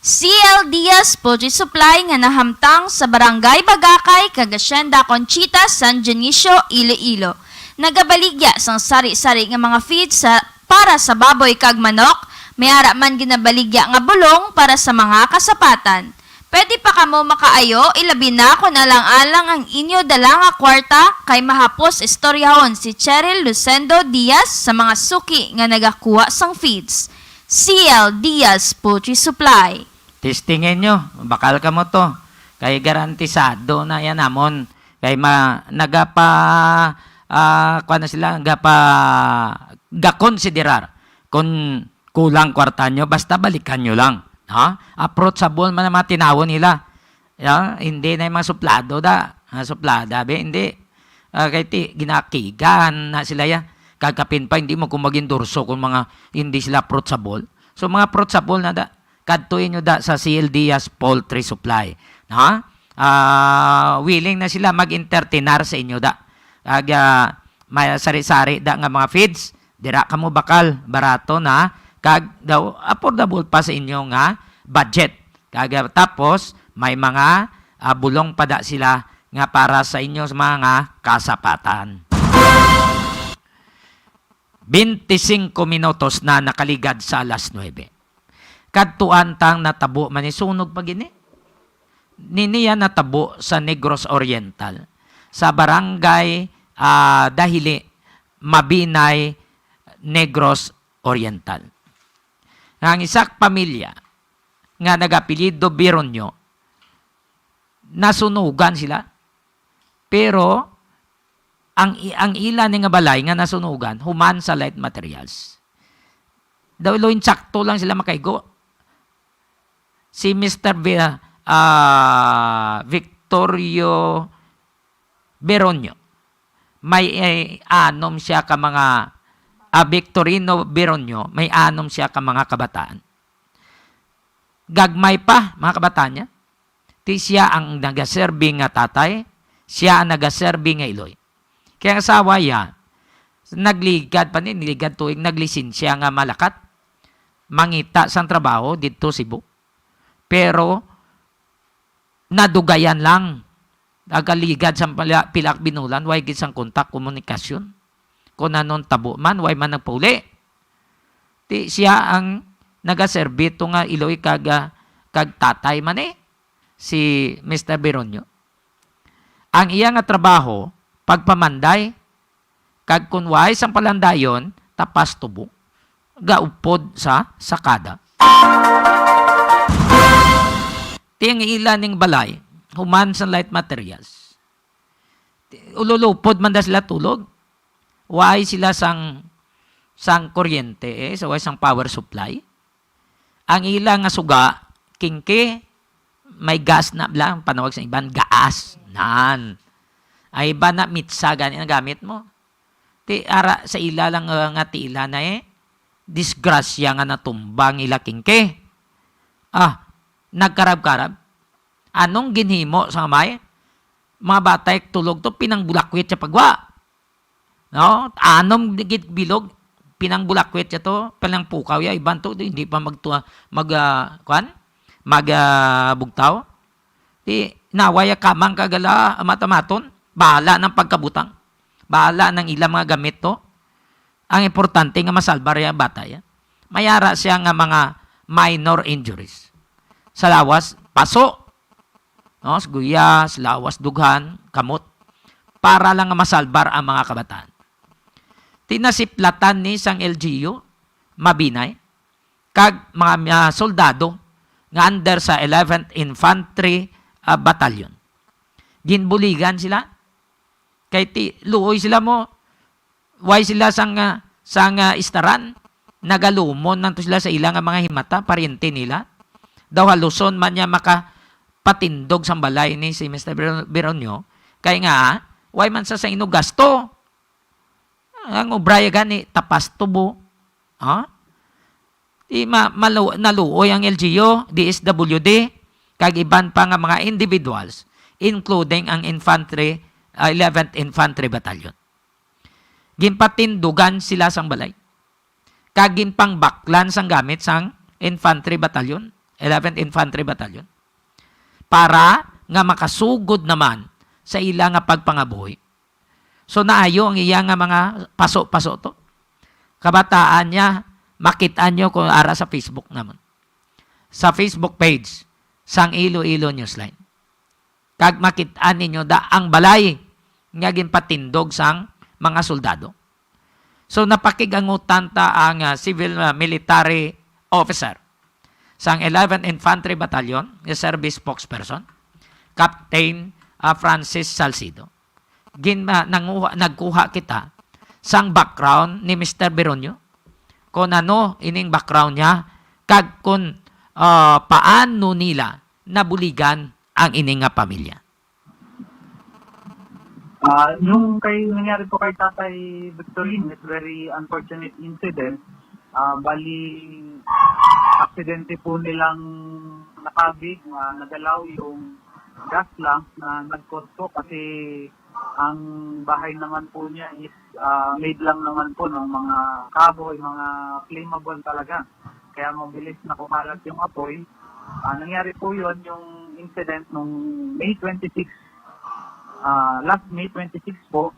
CL Diaz Poultry Supply nga nahamtang sa Barangay Bagakay, kag Hacienda Conchita, San Dionisio, Iloilo. Nagabaligya sang sari-sari nga mga feeds para sa baboy kag manok, may ara man ginabaligya nga bulong para sa mga kasapatan. Pwede pa kamo makaayo, ilabi na kung alang-alang ang inyo dala nga kwarta kay mahapos istoryahon si Cheryl Lucendo Diaz sa mga suki nga nagakuha sang feeds. CL Diaz Poultry Supply. Testingin nyo, bakal ka mo to. Kay garantisado na yan amon. Kay kuha na sila, gakonsiderar kung kulang kwarta nyo, basta balikan nyo lang. Ha? Approachable man ang mga tinawon nila. Hindi na yung mga suplado da. Suplada, hindi. Kaya ginakigan na sila yan. Kagkapin pa, hindi mo kumagindurso kung mga hindi sila approachable. So mga approachable na da. Kadtuin nyo da sa CL Diaz Poultry Supply. Ha? Willing na sila mag-entertainar sa inyo da. May sari-sari da nga mga feeds. Dira ka mo bakal, barato na. Kag daw, affordable pa sa inyo nga budget. Kag tapos, may mga bulong pa da sila nga para sa inyo sa mga kasapatan. 25 minutos na nakaligad sa alas 9. Kadtuan tang natabo manisunog pa gini. Niniya natabo sa Negros Oriental. Sa barangay Dahili, Mabinay, Negros Oriental. Ang isak pamilya nga nagapilido Bironyo, nasunugan sila. Pero ang ilan nga balay nga nasunugan, human sa light materials. Daw loin sakto lang sila makaigo. Si Mr. Victorio Beronyo, may anom siya ka mga Victorino Beronyo, may anom siya ka mga kabataan. Gagmay pa, mga kabataan niya. Ti siya ang nagaserbi nga tatay, siya ang nagaserbi nga iloy. Kaya asawa ya, nagligad pa niligad tuwing naglisensiya nga malakat, mangita sang trabaho dito Cebu. Pero, nadugayan lang. Agaligad sa pilak binulan, way gid sang kontak, komunikasyon. Kung nanon tabo man, way man nagpauli. Ti siya ang nagaserbito nga iloy kag tatay man si Mr. Beronyo. Ang iya nga trabaho, pagpamanday, kag kunway sang palandayon, tapas tubo, gaupod sa sakada. Tiyang ilan ning balay, human sa light materials. Ululupod man da sila tulog. Why sila sang kuryente, so why sang power supply. Ang ilang nga suga, kingke, may gas na lang, panawag sa iban, gas. Nan. Ay iba na mitsa, ganyan ang gamit mo. Ti ara sa ila lang nga ti ila na disgrasya nga natumbang ila kingke. Nagkarab-karab. Anong ginhimo sa kamay? Mga batay tulog to, pinangbulakwit sa pagwa. No? Anong digit bilog, pinangbulakwit siya to, pinangpukaw ya, iban to, hindi pa magbugtaw. Di, nawaya kamang kagala matamaton, bahala ng pagkabutang. Bahala ng ilang mga gamit to. Ang importante nga masalbar ya bata ya. Mayara siya nga mga minor injuries. Sa lawas, paso. No, guyas, lawas, dughan, kamot. Para lang masalbar ang mga kabataan. Tinasiplatan ni sang LGU, mabinay, kag mga soldado nga under sa 11th Infantry Battalion. Ginbuligan sila. Kay luoy sila mo. Why sila sang istaran? Nagalumon nanto sila sa ilang mga himata, pariente nila. Daw haluson man niya makapatindog sa balay ni si Mr. Beronio. Kay nga, why man sa ino gasto? Ang obraya gani, tapas tubo. Naluoy ang LGU, DSWD, kag iban pa nga mga individuals, including ang 11th Infantry Battalion. Ginpatindugan sila sang balay. Kag ginpang baklan sang gamit sang Infantry Battalion, 11th Infantry Battalion, para nga makasugod naman sa ila nga pagpangabuhi. So naayo ang iya nga mga paso-paso to. Kabataan niya, makitaan nyo kung ara sa Facebook naman. Sa Facebook page, sang Iloilo Newsline. Kag makitaan ninyo da ang balay nga ginpatindog sang mga soldado. So napakigangutan ta ang civil military officer sang 11th Infantry Battalion, yung service spokesperson, Captain Francis Salcido. Nagkuha kita sang background ni Mr. Beronio, kung ano ining background niya, kag kung paano nila nabuligan ang ining nga pamilya. Yung nangyari po kay Tatay Victorine, it's very unfortunate incident. Bali, aksidente po nilang nakabig, nagalaw yung gas lamp na nag-cause po kasi ang bahay naman po niya is made lang naman po ng mga kahoy, mga flammable talaga. Kaya mabilis na kumalat yung apoy. Nangyari po yun, yung incident nung May 26, last May 26 po,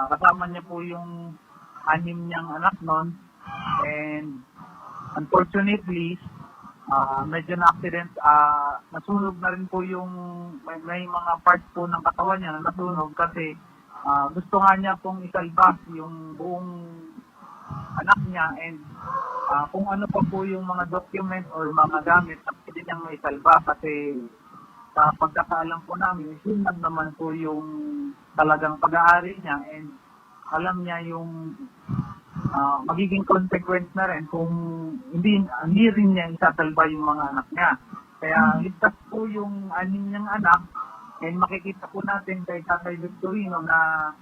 kasama niya po yung 6 niyang anak nun. And unfortunately, medyo na-accident, nasunog na rin po yung, may mga parts po ng katawan niya na nasunog kasi gusto nga niya pong isalba yung buong anak niya and kung ano pa po yung mga document or mga gamit na pwede niyang maisalba kasi sa pagkakaalam po namin, yun lang naman po yung talagang pag-aari niya and alam niya yung magiging consequence na rin kung hindi rin niya isasalba yung mga anak niya. Kaya ligtas po yung 6 niyang anak and makikita po natin kay Tatay Victorino na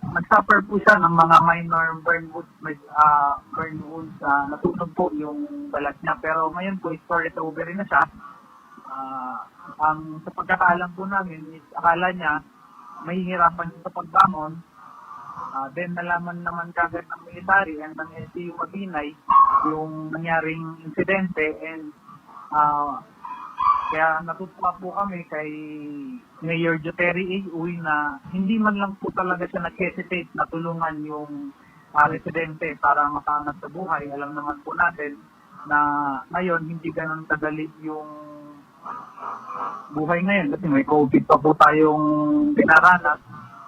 nag-suffer po siya ng mga minor burn wounds, natunog po yung balat niya. Pero ngayon po, story over na siya. Ang sa pagkakaalam po namin is akala niya mahihirapan siya sa pagbangon. Then nalaman naman kagad ng military and ng LTU Mabinay yung nangyaring insidente and kaya natutuwa po kami kay Mayor Joteri Uy na hindi man lang po talaga siya nag-hesitate na tulungan yung residente para makaangat sa buhay. Alam naman po natin na ngayon hindi ganun kadali yung buhay ngayon kasi may COVID pa po tayong pinaranas.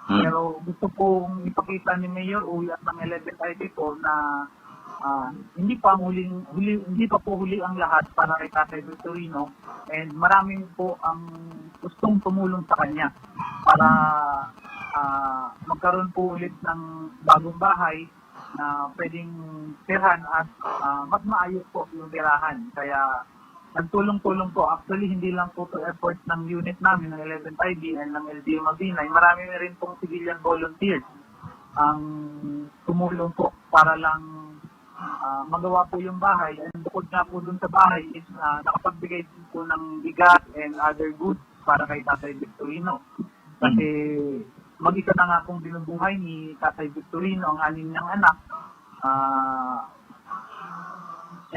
Pero gusto pong ipakita ni Mayor Uy at ng 11th ID4 na hindi pa po huli ang lahat para kay Tatay Victorino and maraming po ang gustong tumulong sa kanya para magkaroon po ulit ng bagong bahay na pwedeng tirahan at mas maayos po yung tirahan. Kaya nagtulong-tulong po. Actually, hindi lang po to effort ng unit namin, ng 11th ID and ng LGU Mabinay. Marami rin pong civilian volunteers ang tumulong po para lang magawa po yung bahay. And bukod nga po dun sa bahay is nakapagbigay din po ng bigas and other goods para kay Tatay Victorino. Kasi mag-isa na nga pong binubuhay ni Tatay Victorino ang 6 niyang anak.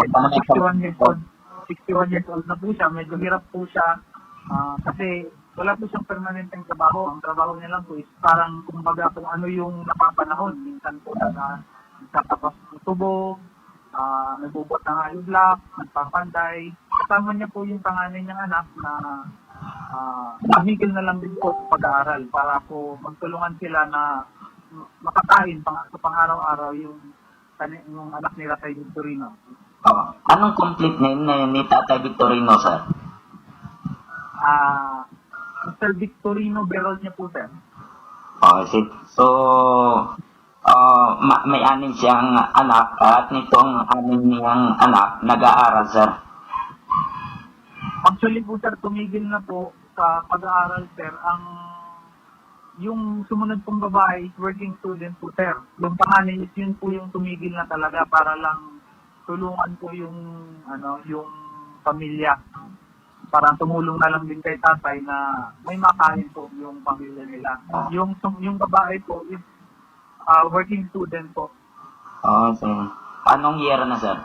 61 years old. 61 years old na po siya, medyo hirap po siya kasi wala po siyang permanenteng trabaho. Ang trabaho niya lang po is parang kumbaga kung ano yung napapanahon. Minsan po nagtatapos ng tubo, nagbubot ng alulak, nagpapanday. Kasama niya po yung panganay niyang anak na tumigil na lang din po sa pag-aaral para po magtulungan sila na makakain sa pang-araw-araw yung anak nila kay Victorino. Anong complete name ni Tatay Victorino, sir? Mr. Victorino Berol niya po, sir. So, may anim siyang anak at nitong anim niyang anak nag-aaral, sir. Actually po, sir, tumigil na po sa pag-aaral, sir. Yung sumunod pong babae, working student po, sir. Yung panganay is yun po yung tumigil na talaga para lang tulungan po yung pamilya. Para tumulong na lang din kay tatay na may makain po yung pamilya nila. Yung babae po is working student po. Okay. Anong year na, sir?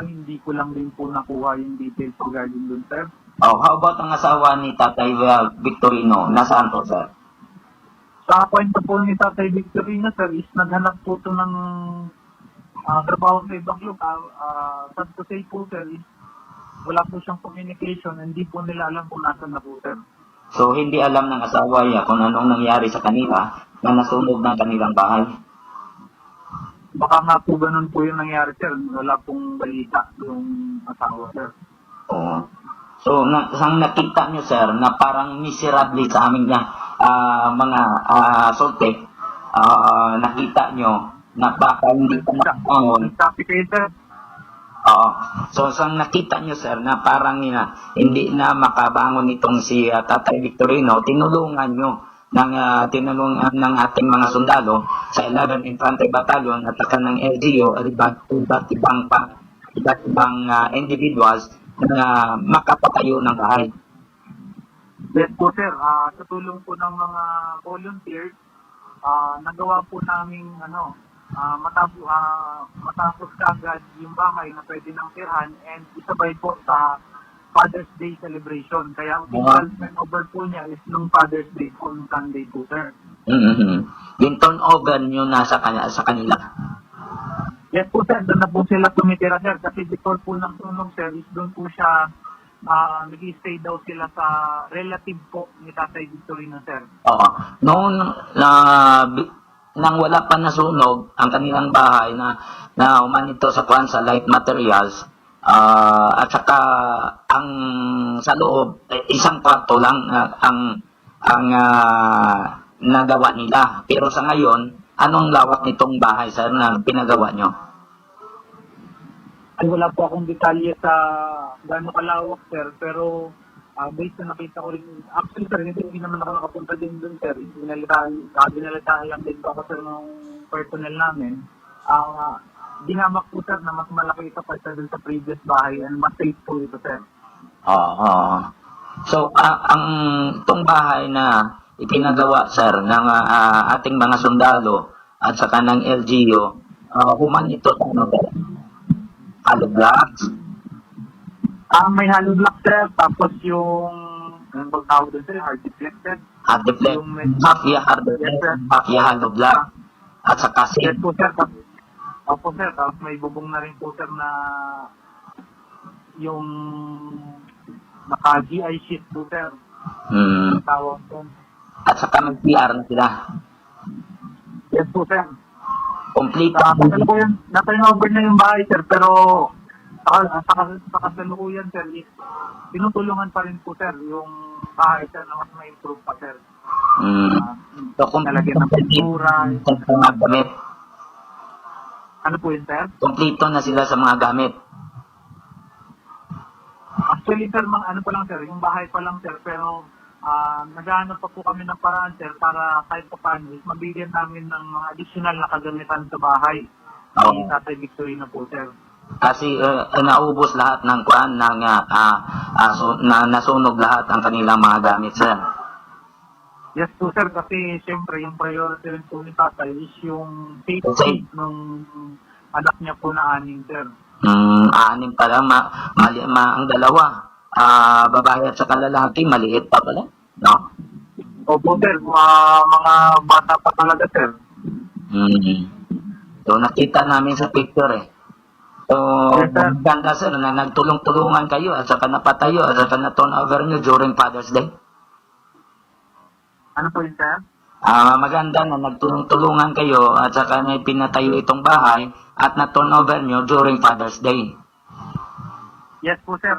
Hindi ko lang din po nakuha yung details regarding dun, sir. How about ang asawa ni Tatay Victorino? Nasaan po, sir? Sa kwento po ni Tatay Victorino, sir, is naghanap po ito ng trabaho sa ibang lugar. Sad to say po, sir, is wala po siyang communication, hindi po nila alam kung nasan na po, sir. So, hindi alam ng asawa niya kung anong nangyari sa kanila na nasunog ng kanilang bahay? Baka nga po ganun po yung nangyari, sir. Wala pong balita yung asawa, sir. Oo. So, ang nakita nyo, sir, na parang miserable sa aming mga solte, nakita nyo na baka hindi pa nakapangon. Sabi kayo, sir. Oo. So, ang nakita nyo, sir, na parang hindi na makabangon itong si Tatay Victorino, tinulungan nyo tinulungan ng ating mga sundalo sa 11 Infantry Battalion at saka ng LGU at iba't ibang individuals na makapatayo ng bahay. Yes po, sir. Sa tulong po ng mga volunteers, nagawa po namin matapos kagad yung bahay na pwede nang tirhan and isabay po sa Father's Day celebration. Kaya ang turnover po niya is nung Father's Day po, nung Sunday po, sir. Yung turnover nyo sa kanila? Yes po, sir. Doon na po sila tumitira, sir. Kasi before po ng sunog, sir, is doon po siya nag-stay daw sila sa relative po ni Tatay Victorino, sir. Oo. Noon nang wala pa nasunog ang kanilang bahay na umanito sa light materials, at saka ang sa loob isang kwarto lang ang nagawa nila. Pero sa ngayon, anong lawak nitong bahay, sir, na pinagawa nyo? Ay, wala po akong detalye sa gaano kalawak, sir, pero based na nakita ko rin, actually, sir, hindi naman ako nakapunta din dun, sir. Binalitaan lang din po ako, sir, ng personnel namin. Dinamak po, sir, na mas malaki ito pa dun sa previous bahay and mas safe po ito, sir. Oo. So, itong bahay na ipinagawa, sir, ng ating mga sundalo at saka ng LGU, human ito hollow blocks? May hollow block, sir, tapos yung anong tawag doon, sir, hard deflected. Hard deflected, half hollow block, at saka yes po, sir. Opo, sir, tapos may bubong na rin po, sir, na yung naka-GI sheet po, sir. Tawag po. At saka mag-PR na sila. Yes po, sir. Complete. Na-turnover na yung bahay, sir, pero sa kasalukuyan, sir, tinutulungan pa rin po, sir, yung bahay, sir, na mas ma-improve pa, sir. So, kung nalagyan ng pintura. gamit. Ano po yun, sir? Kompleto na sila sa mga gamit. Actually, sir, ano pa lang, sir, yung bahay pa lang, sir, pero naghahanap pa po kami ng paraan, sir, para kahit pa paano, mabigyan namin ng mga additional na kagamitan sa bahay. Ni Tatay Victorino po, sir. Kasi naubos lahat ng kuan nasunog lahat ang kanilang mga gamit, sir. Yes po, sir, kasi siyempre yung priority rin po ni Tatay is yung safety ng anak niya po na aning, sir. Anim pala, ang dalawa, babae at saka lalaki, maliit pa pala, no? Opo, sir, mga bata pa talaga, sir. So, nakita namin sa picture eh. So, Yes, sir. maganda sir na nagtulong-tulungan kayo at saka napatayo at saka na-turnover nyo during Father's Day. Ano po yun, sir? Maganda na nagtulong-tulungan kayo at saka na pinatayo itong bahay at na-turnover nyo during Father's Day. Yes po, sir.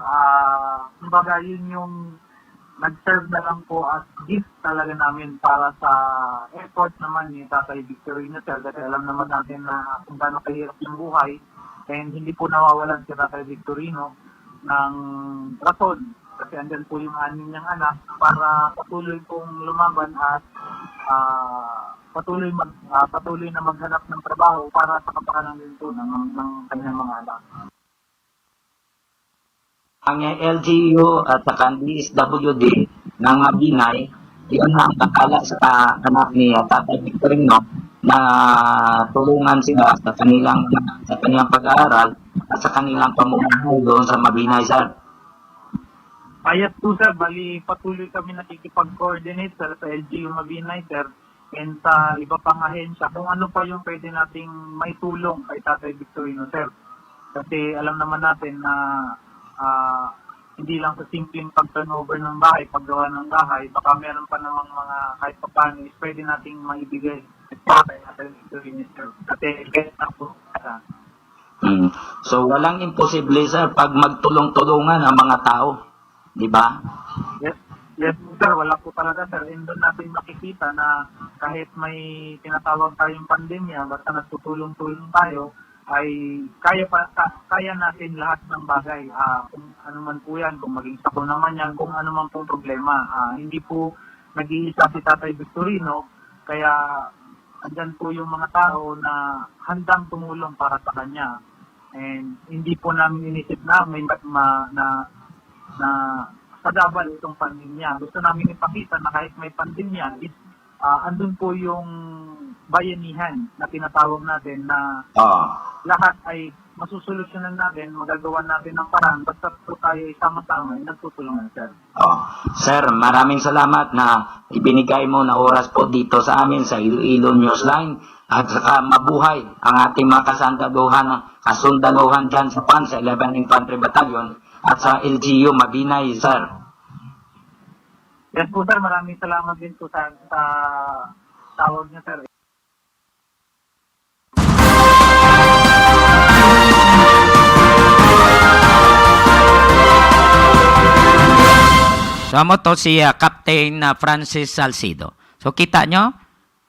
Kumbaga, yun yung nag-serve na lang po as gift talaga namin para sa effort naman ni Tatay Victorino, sir. Kasi alam naman natin na kung gaano kahirap yung buhay and hindi po nawawalan si Tatay Victorino ng rason. Kasi andyan po yung anim niyang anak para patuloy pong lumaban at patuloy na maghanap ng trabaho para sa kapakanan din po ng kanyang mga anak. Ang LGU at saka ang DSWD ng Mabinay, yun ang nakala sa anak ni Tatay Victorino na tulungan sila sa kanilang pag-aaral at sa kanilang pamumuhay doon sa Mabinay, sir. Ayat po, sir. Bali, patuloy kami nakikipag-coordinate sir, sa LGU Mabinay, sir, and sa iba pang ahensya kung ano pa yung pwede nating may tulong kay Tatay Victorino, sir. Kasi alam naman natin na hindi lang sa simpleng pag-turnover ng bahay, paggawa ng bahay, baka meron pa namang mga kahit pa paano is pwede nating maibigay para kay Tatay Victorino, sir. Kasi kahit na po, So, walang imposible, sir, pag magtulong-tulungan ang mga tao. Di ba? Yes, sir. Wala po talaga, sir. And doon natin makikita na kahit may tinatawag tayong pandemya, basta nagtutulong-tulong tayo, ay kaya natin lahat ng bagay. Kung ano man po yan, kung maging sako naman yan, kung ano man pong problema. Hindi po nag-iisa si Tatay Victorino, kaya andyan po yung mga tao na handang tumulong para sa kanya. And hindi po namin inisip na may na pagabal itong pandemya. Gusto namin ipakita na kahit may pandemya, andun po yung bayanihan na tinatawag natin na lahat ay masusolusyonan natin, magagawa natin ng paraan, basta po tayo sama-sama ay nagtutulungan, sir. Sir, maraming salamat na ibinigay mo na oras po dito sa amin sa Iloilo Newsline at saka mabuhay ang ating mga kasundaluhan dyan sa PAN, sa 11 Infantry Battalion at sa LGU Mabinay, sir. Yes po, sir. Maraming salamat din po sa tawag niyo, sir. So, amo to si Captain Francis Salcido. So, kita nyo,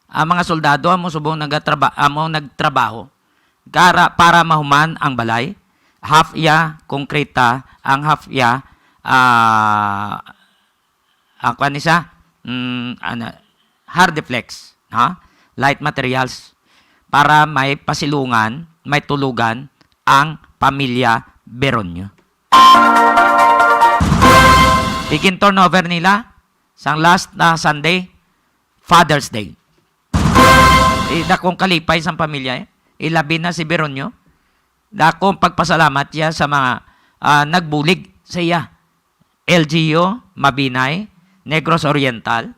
ang mga soldado, amo subong nagtrabaho para mahuman ang balay. Half ya konkreta, ang half ya hard deflex, light materials para may pasilungan, may tulugan ang pamilya Beronyo. Ikin turnover nila sang last na Sunday, Father's Day. Dakong kalipay sa pamilya, ilabi na si Beronyo. Dakong pagpasalamat niya sa mga nagbulig sa iya. LGU, Mabinay, Negros Oriental,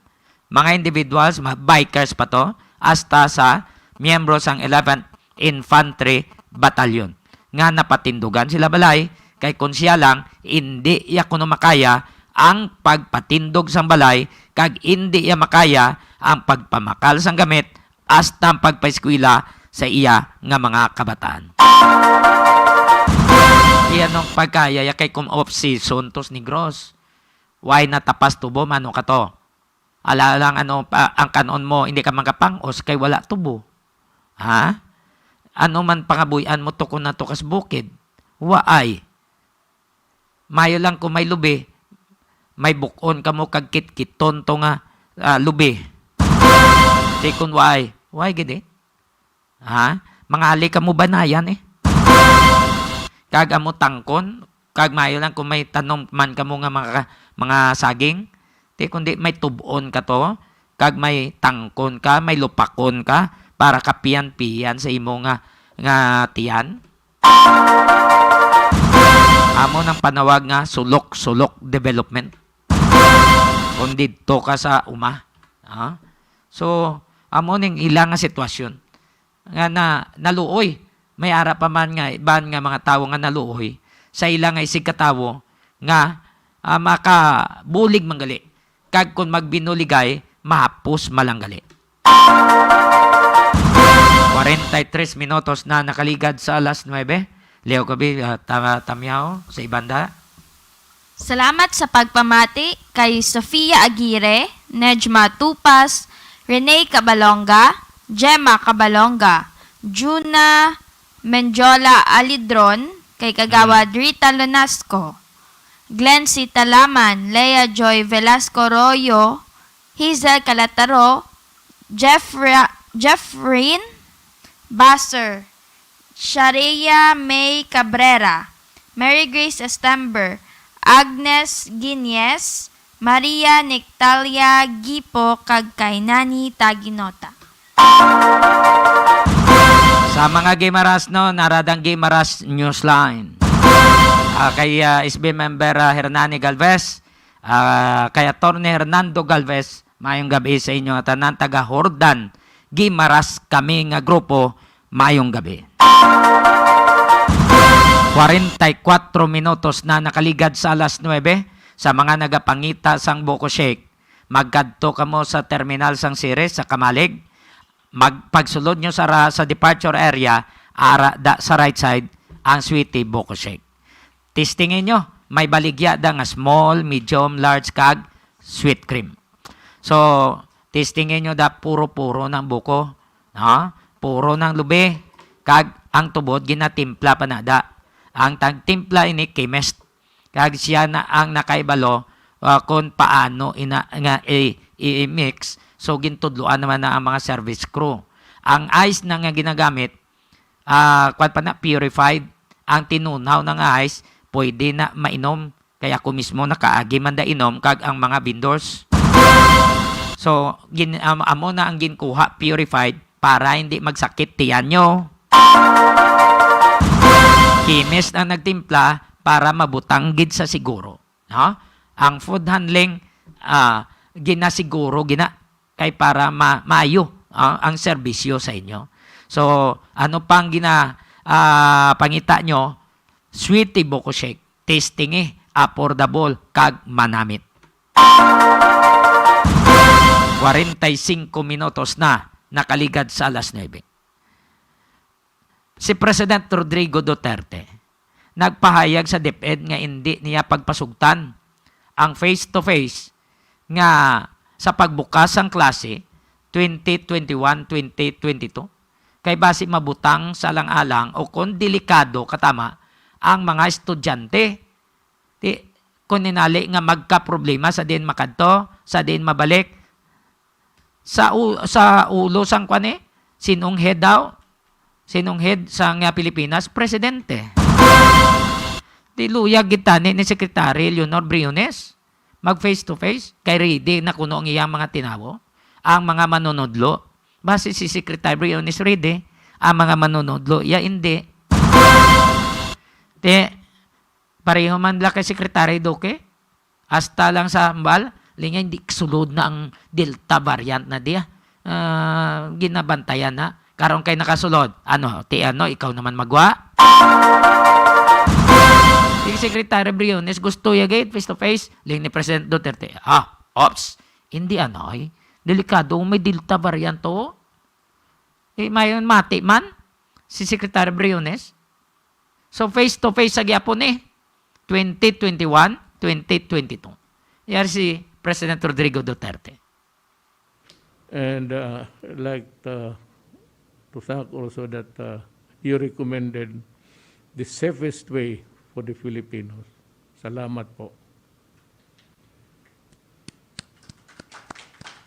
mga individuals, mga bikers pa to, hasta sa miyembro sang 11th Infantry Battalion. Nga napatindugan sila balay, kay kung siya lang, hindi iya kuno makaya ang pagpatindog sang balay, kag hindi iya makaya ang pagpamakal sang gamit, hasta ang pagpaeskwela sa iya nga mga kabataan. Iyan nung pagkaya kay kum off-season tos Negros. Why natapas tubo mano ka to? Ala lang ang kanon mo, hindi ka magkapangos kay wala tubo. Ha? Ano man pangabuyan mo to kung nato kas bukid? Waay. Mayo lang kung may lubi, may bukon ka mo kag kit-kit tonto nga lubi. Di kun waay. Waay gid. Ha? Mangali ka mo banayan eh. Kag amo tangkon, kag mayo lang kung may tanom man kamo nga mga saging, di kundi may tubon ka to, kag may tangkon ka, may lupakon ka para kapian-pian sa imo nga tiyan. Amo nang panawag nga sulok-sulok development. Kung dito ka sa uma. So, amo ning ilang nga sitwasyon. nga naluoy. May ara pa man nga iban nga mga tawo nga naluoy sa ilang nga isig katawo nga makabulig manggali. Kag kung magbinuligay, mahapos malanggali. 43 minutos na nakaligad sa alas 9. Leo Kabi, Tamyaw sa ibanda. Salamat sa pagpamati kay Sofia Aguirre, Nejma Tupas, Rene Cabalonga, Gemma Cabalonga, Juna Menjola Alidron, kay Kagawad Rita Lonasco, Glency Talaman, Lea Joy Velasco Royo, Hazel Calataro, Jeffreen Basser, Sharia May Cabrera, Mary Grace Estember, Agnes Guinness, Maria Nictalia Gipo, kag kay Nani Taginota. Sa mga Gimaras no, naradang Gimaras Newsline. Kay SB member Hernani Galvez, kay Atty. Hernando Galvez, mayong gabi sa inyo tanan taga Hordan. Gimaras kami nga grupo, mayong gabi. 44 minutos na nakaligad sa alas 9 sa mga nagapangita sang Boko Shake. Magkadto kamo sa terminal sang Sires sa Kamalig. Magpagsulod nyo sa departure area, sa right side, ang Sweetie Boko Shake. Testingin nyo, may baligya da nga small, medium, large kag sweet cream. So, testingin nyo da puro-puro ng buko, puro ng lubi, kag ang tubod ginatimpla pa na da. Ang tagtimpla ini chemist, kag siya na ang nakaibalo kung paano i-mix. So, gintudluan naman na ang mga service crew. Ang ice na nga ginagamit, purified. Ang tinunaw ng ice, pwede na mainom. Kaya ako mismo nakaagi man da inom, kag ang mga vendors. So, amo na ang ginkuha, purified, para hindi magsakit tiyan nyo. Chemist ang nagtimpla para mabutang gid sa siguro. Ang food handling, ginasiguro, kay para maayo ang serbisyo sa inyo. So, ano pang pangita nyo? Sweetie Boko Shake. Tasting affordable, kag manamit. 45 minutos na nakaligad sa alas 9. Si President Rodrigo Duterte nagpahayag sa DepEd nga hindi niya pagpasugtan ang face-to-face nga sa pagbukas ng klase 2021-2022 kay base mabutang sa alang-alang o kung delikado katama ang mga estudyante. Kung ninali nga magka-problema sa din makadto, sa din mabalik, sa ulo sang kwane, sinong head daw? Sinong head sa Pilipinas? Presidente. Luyag gitani ni Secretary Leonor Briones mag face-to-face, kay ready na kuno ang iyang mga tinawo, ang mga manunodlo. Base si Secretary Briones ready, ang mga manunodlo, hindi. Pareho man lang kay Secretary Duque, hasta lang sa ambal, linya hindi sulod na ang Delta variant na diya. Ginabantayan na. Karon kay nakasulod, ikaw naman magwa. Si Secretary Briones gusto yagit face-to-face, ling ni President Duterte. Hindi delikado, may Delta variant to. Mayon mati man, si Secretary Briones. So face-to-face sa gyapon 2021, 2022. Yari si President Rodrigo Duterte. And like to thank also that you recommended the safest way for the Filipinos. Salamat po.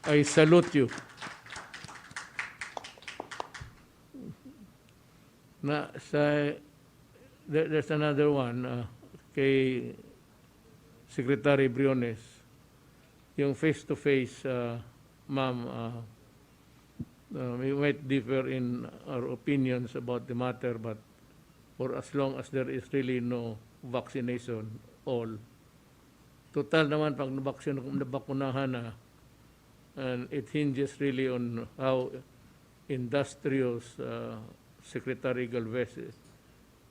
I salute you. There's another one kay Secretary Briones. Yung face-to-face, ma'am, we might differ in our opinions about the matter, but for as long as there is really no vaccination, all. Total naman pag nabakunahan na, and it hinges really on how industrious Secretary Galvez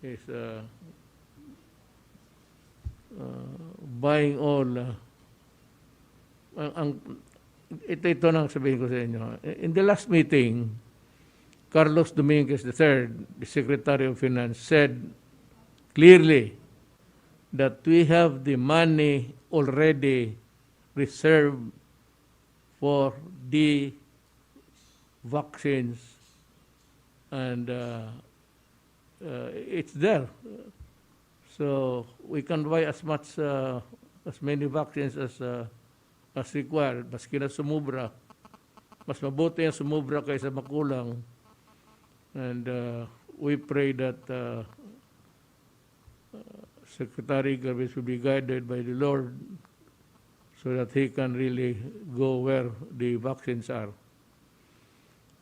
is buying all ito nang sabihin ko sa inyo. In the last meeting, Carlos Dominguez III, the Secretary of Finance, said clearly that we have the money already reserved for the vaccines, and it's there. So we can buy as many vaccines as required. Maski na sumubra, mas mabuti ang sumubra kaysa makulang. And we pray that Secretary Galvez will be guided by the Lord so that he can really go where the vaccines are.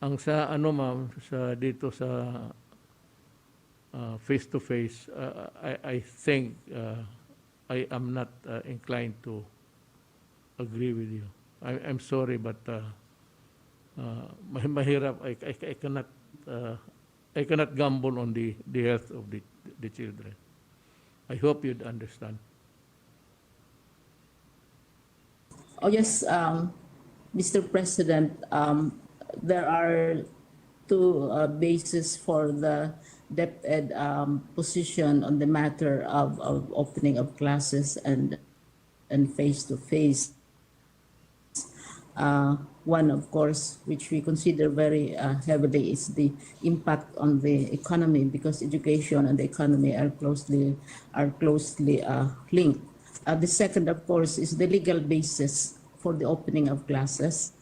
Ang sa ma'am, sa dito sa face to face, I think I am not inclined to agree with you. I'm sorry, but mahirap. I cannot gamble on the health of the children. I hope you'd understand. Oh yes, Mr. President, there are two bases for the DepEd position on the matter of opening of classes and face-to-face. One, of course, which we consider very heavily, is the impact on the economy, because education and the economy are closely linked. The second, of course, is the legal basis for the opening of classes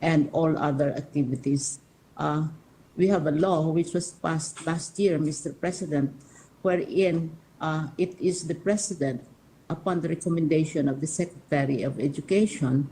and all other activities. We have a law which was passed last year, Mr. President, wherein it is the President, upon the recommendation of the Secretary of Education,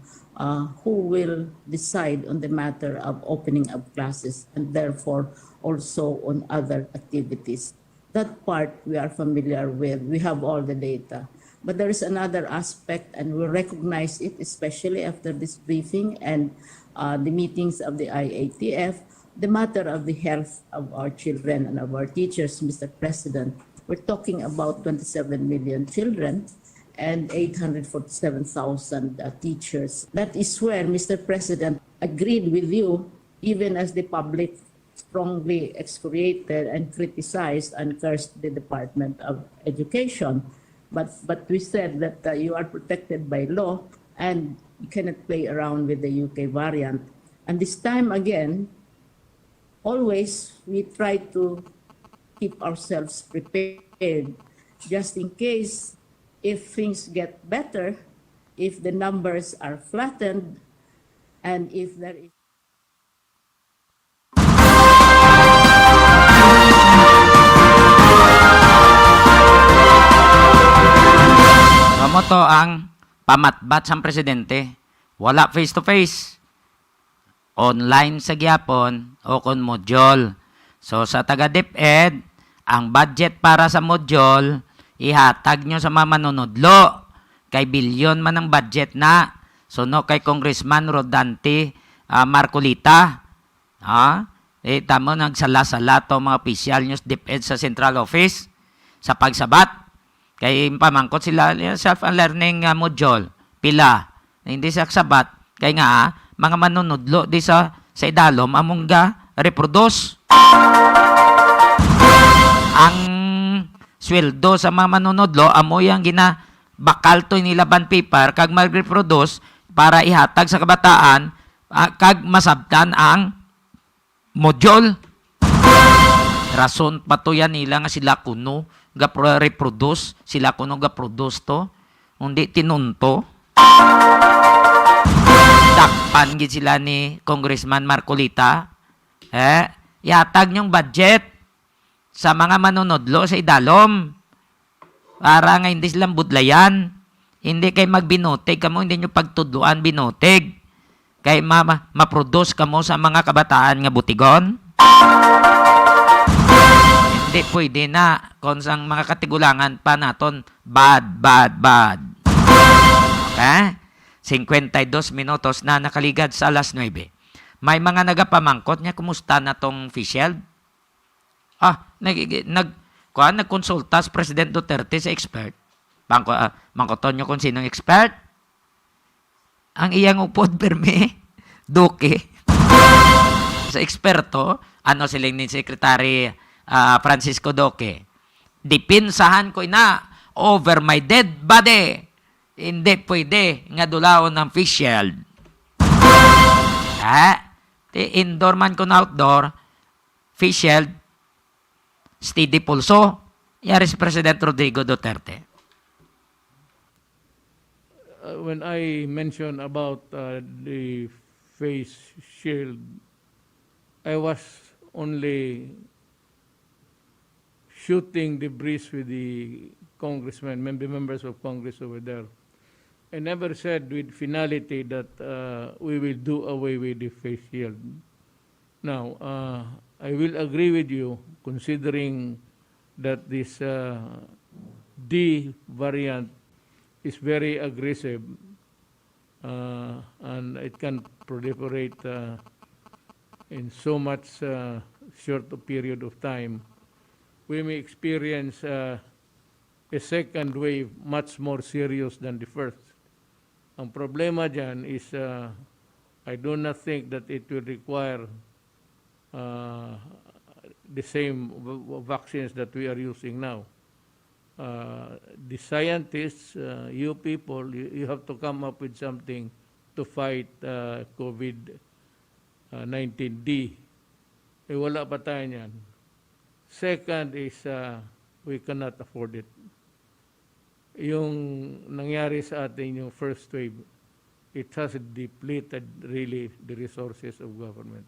who will decide on the matter of opening of classes and therefore also on other activities. That part we are familiar with. We have all the data. But there is another aspect, and we recognize it, especially after this briefing and the meetings of the IATF, the matter of the health of our children and of our teachers, Mr. President. We're talking about 27 million children and 847,000 teachers. That is where Mr. President agreed with you, even as the public strongly excoriated and criticized and cursed the Department of Education. But we said that you are protected by law and you cannot play around with the UK variant. And this time again, always we try to keep ourselves prepared just in case, if things get better, if the numbers are flattened, and if there is Kamo to ang pamatbat sa presidente. Wala face-to-face. Online sa gyapon o kon module. So sa taga DepEd, ang budget para sa module, ihatag nyo sa mga manunodlo. Kay bilyon man ang budget na. So no kay Congressman Rodante Marcolita. Tamo nagsala-sala to mga opisyal nyo sa DepEd sa Central Office sa pagsabat. Kay pamangkot sila self-learning module. Pila. Hindi sa sabat. Kay nga, mga manunudlo di sa idalom among ga reproduce. Ang sweldo sa mga manunudlo amoy ang bakal to nilaban paper kag mag-reproduce para ihatag sa kabataan kag masabtan ang module. Rason pa to yan nila nga sila kuno ga reproduce, sila kuno ga produce to, hindi tinunto. Dakpan gid sila ni Congressman Marcolita. Ihatag nyong budget sa mga manunodlo sa idalom para nga hindi silang budlayan. Hindi kay magbinotig kamo, hindi nyo pagtudluan binotig. Kay ma-produce kamo sa mga kabataan nga butigon. Hindi pwede na kung sang mga katigulangan pa naton bad. Okay? 52 minutos na nakaligad sa alas 9. may mga nagapamangkot niya, kumusta na tong face shield? Nagkonsulta sa President Duterte sa expert. Mangkoton nyo kung sinong expert. Ang iyang upod perme, Duque. Sa eksperto, siling ni Secretary Francisco Duque. Dipinsahan ko na over my dead body. Hindi pwede nga dulaon ng face shield. Indoor man ko na outdoor, face shield, steady pulso, yari si President Rodrigo Duterte. When I mentioned about the face shield, I was only shooting the breeze with the congressmen, members of Congress over there. I never said with finality that we will do away with the face shield. Now, I will agree with you, considering that this D variant is very aggressive and it can proliferate in so much short period of time. We may experience a second wave much more serious than the first. Ang problema dyan is I do not think that it will require the same vaccines that we are using now. The scientists, you people, you have to come up with something to fight COVID-19D. Wala pa tayo niyan. Second is we cannot afford it. Yung nangyari sa atin yung first wave, it has depleted really the resources of government.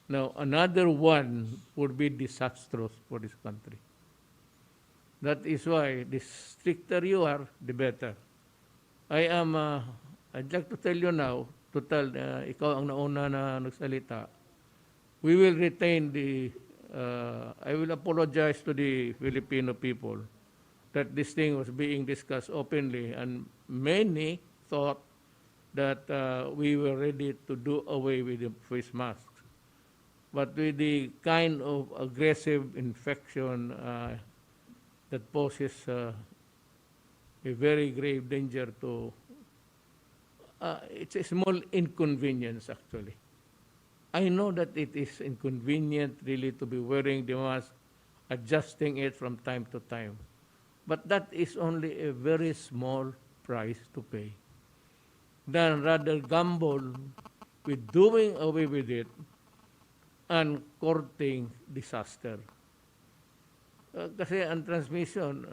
Now, another one would be disastrous for this country. That is why the stricter you are, the better. I'd like to tell you now, total, ikaw ang nauna na nagsalita, we will retain I will apologize to the Filipino people that this thing was being discussed openly, and many thought that we were ready to do away with the face masks. But with the kind of aggressive infection that poses a very grave danger to, it's a small inconvenience actually. I know that it is inconvenient really to be wearing the mask, adjusting it from time to time. But that is only a very small price to pay. Then rather gamble with doing away with it and courting disaster. Kasi ang transmission,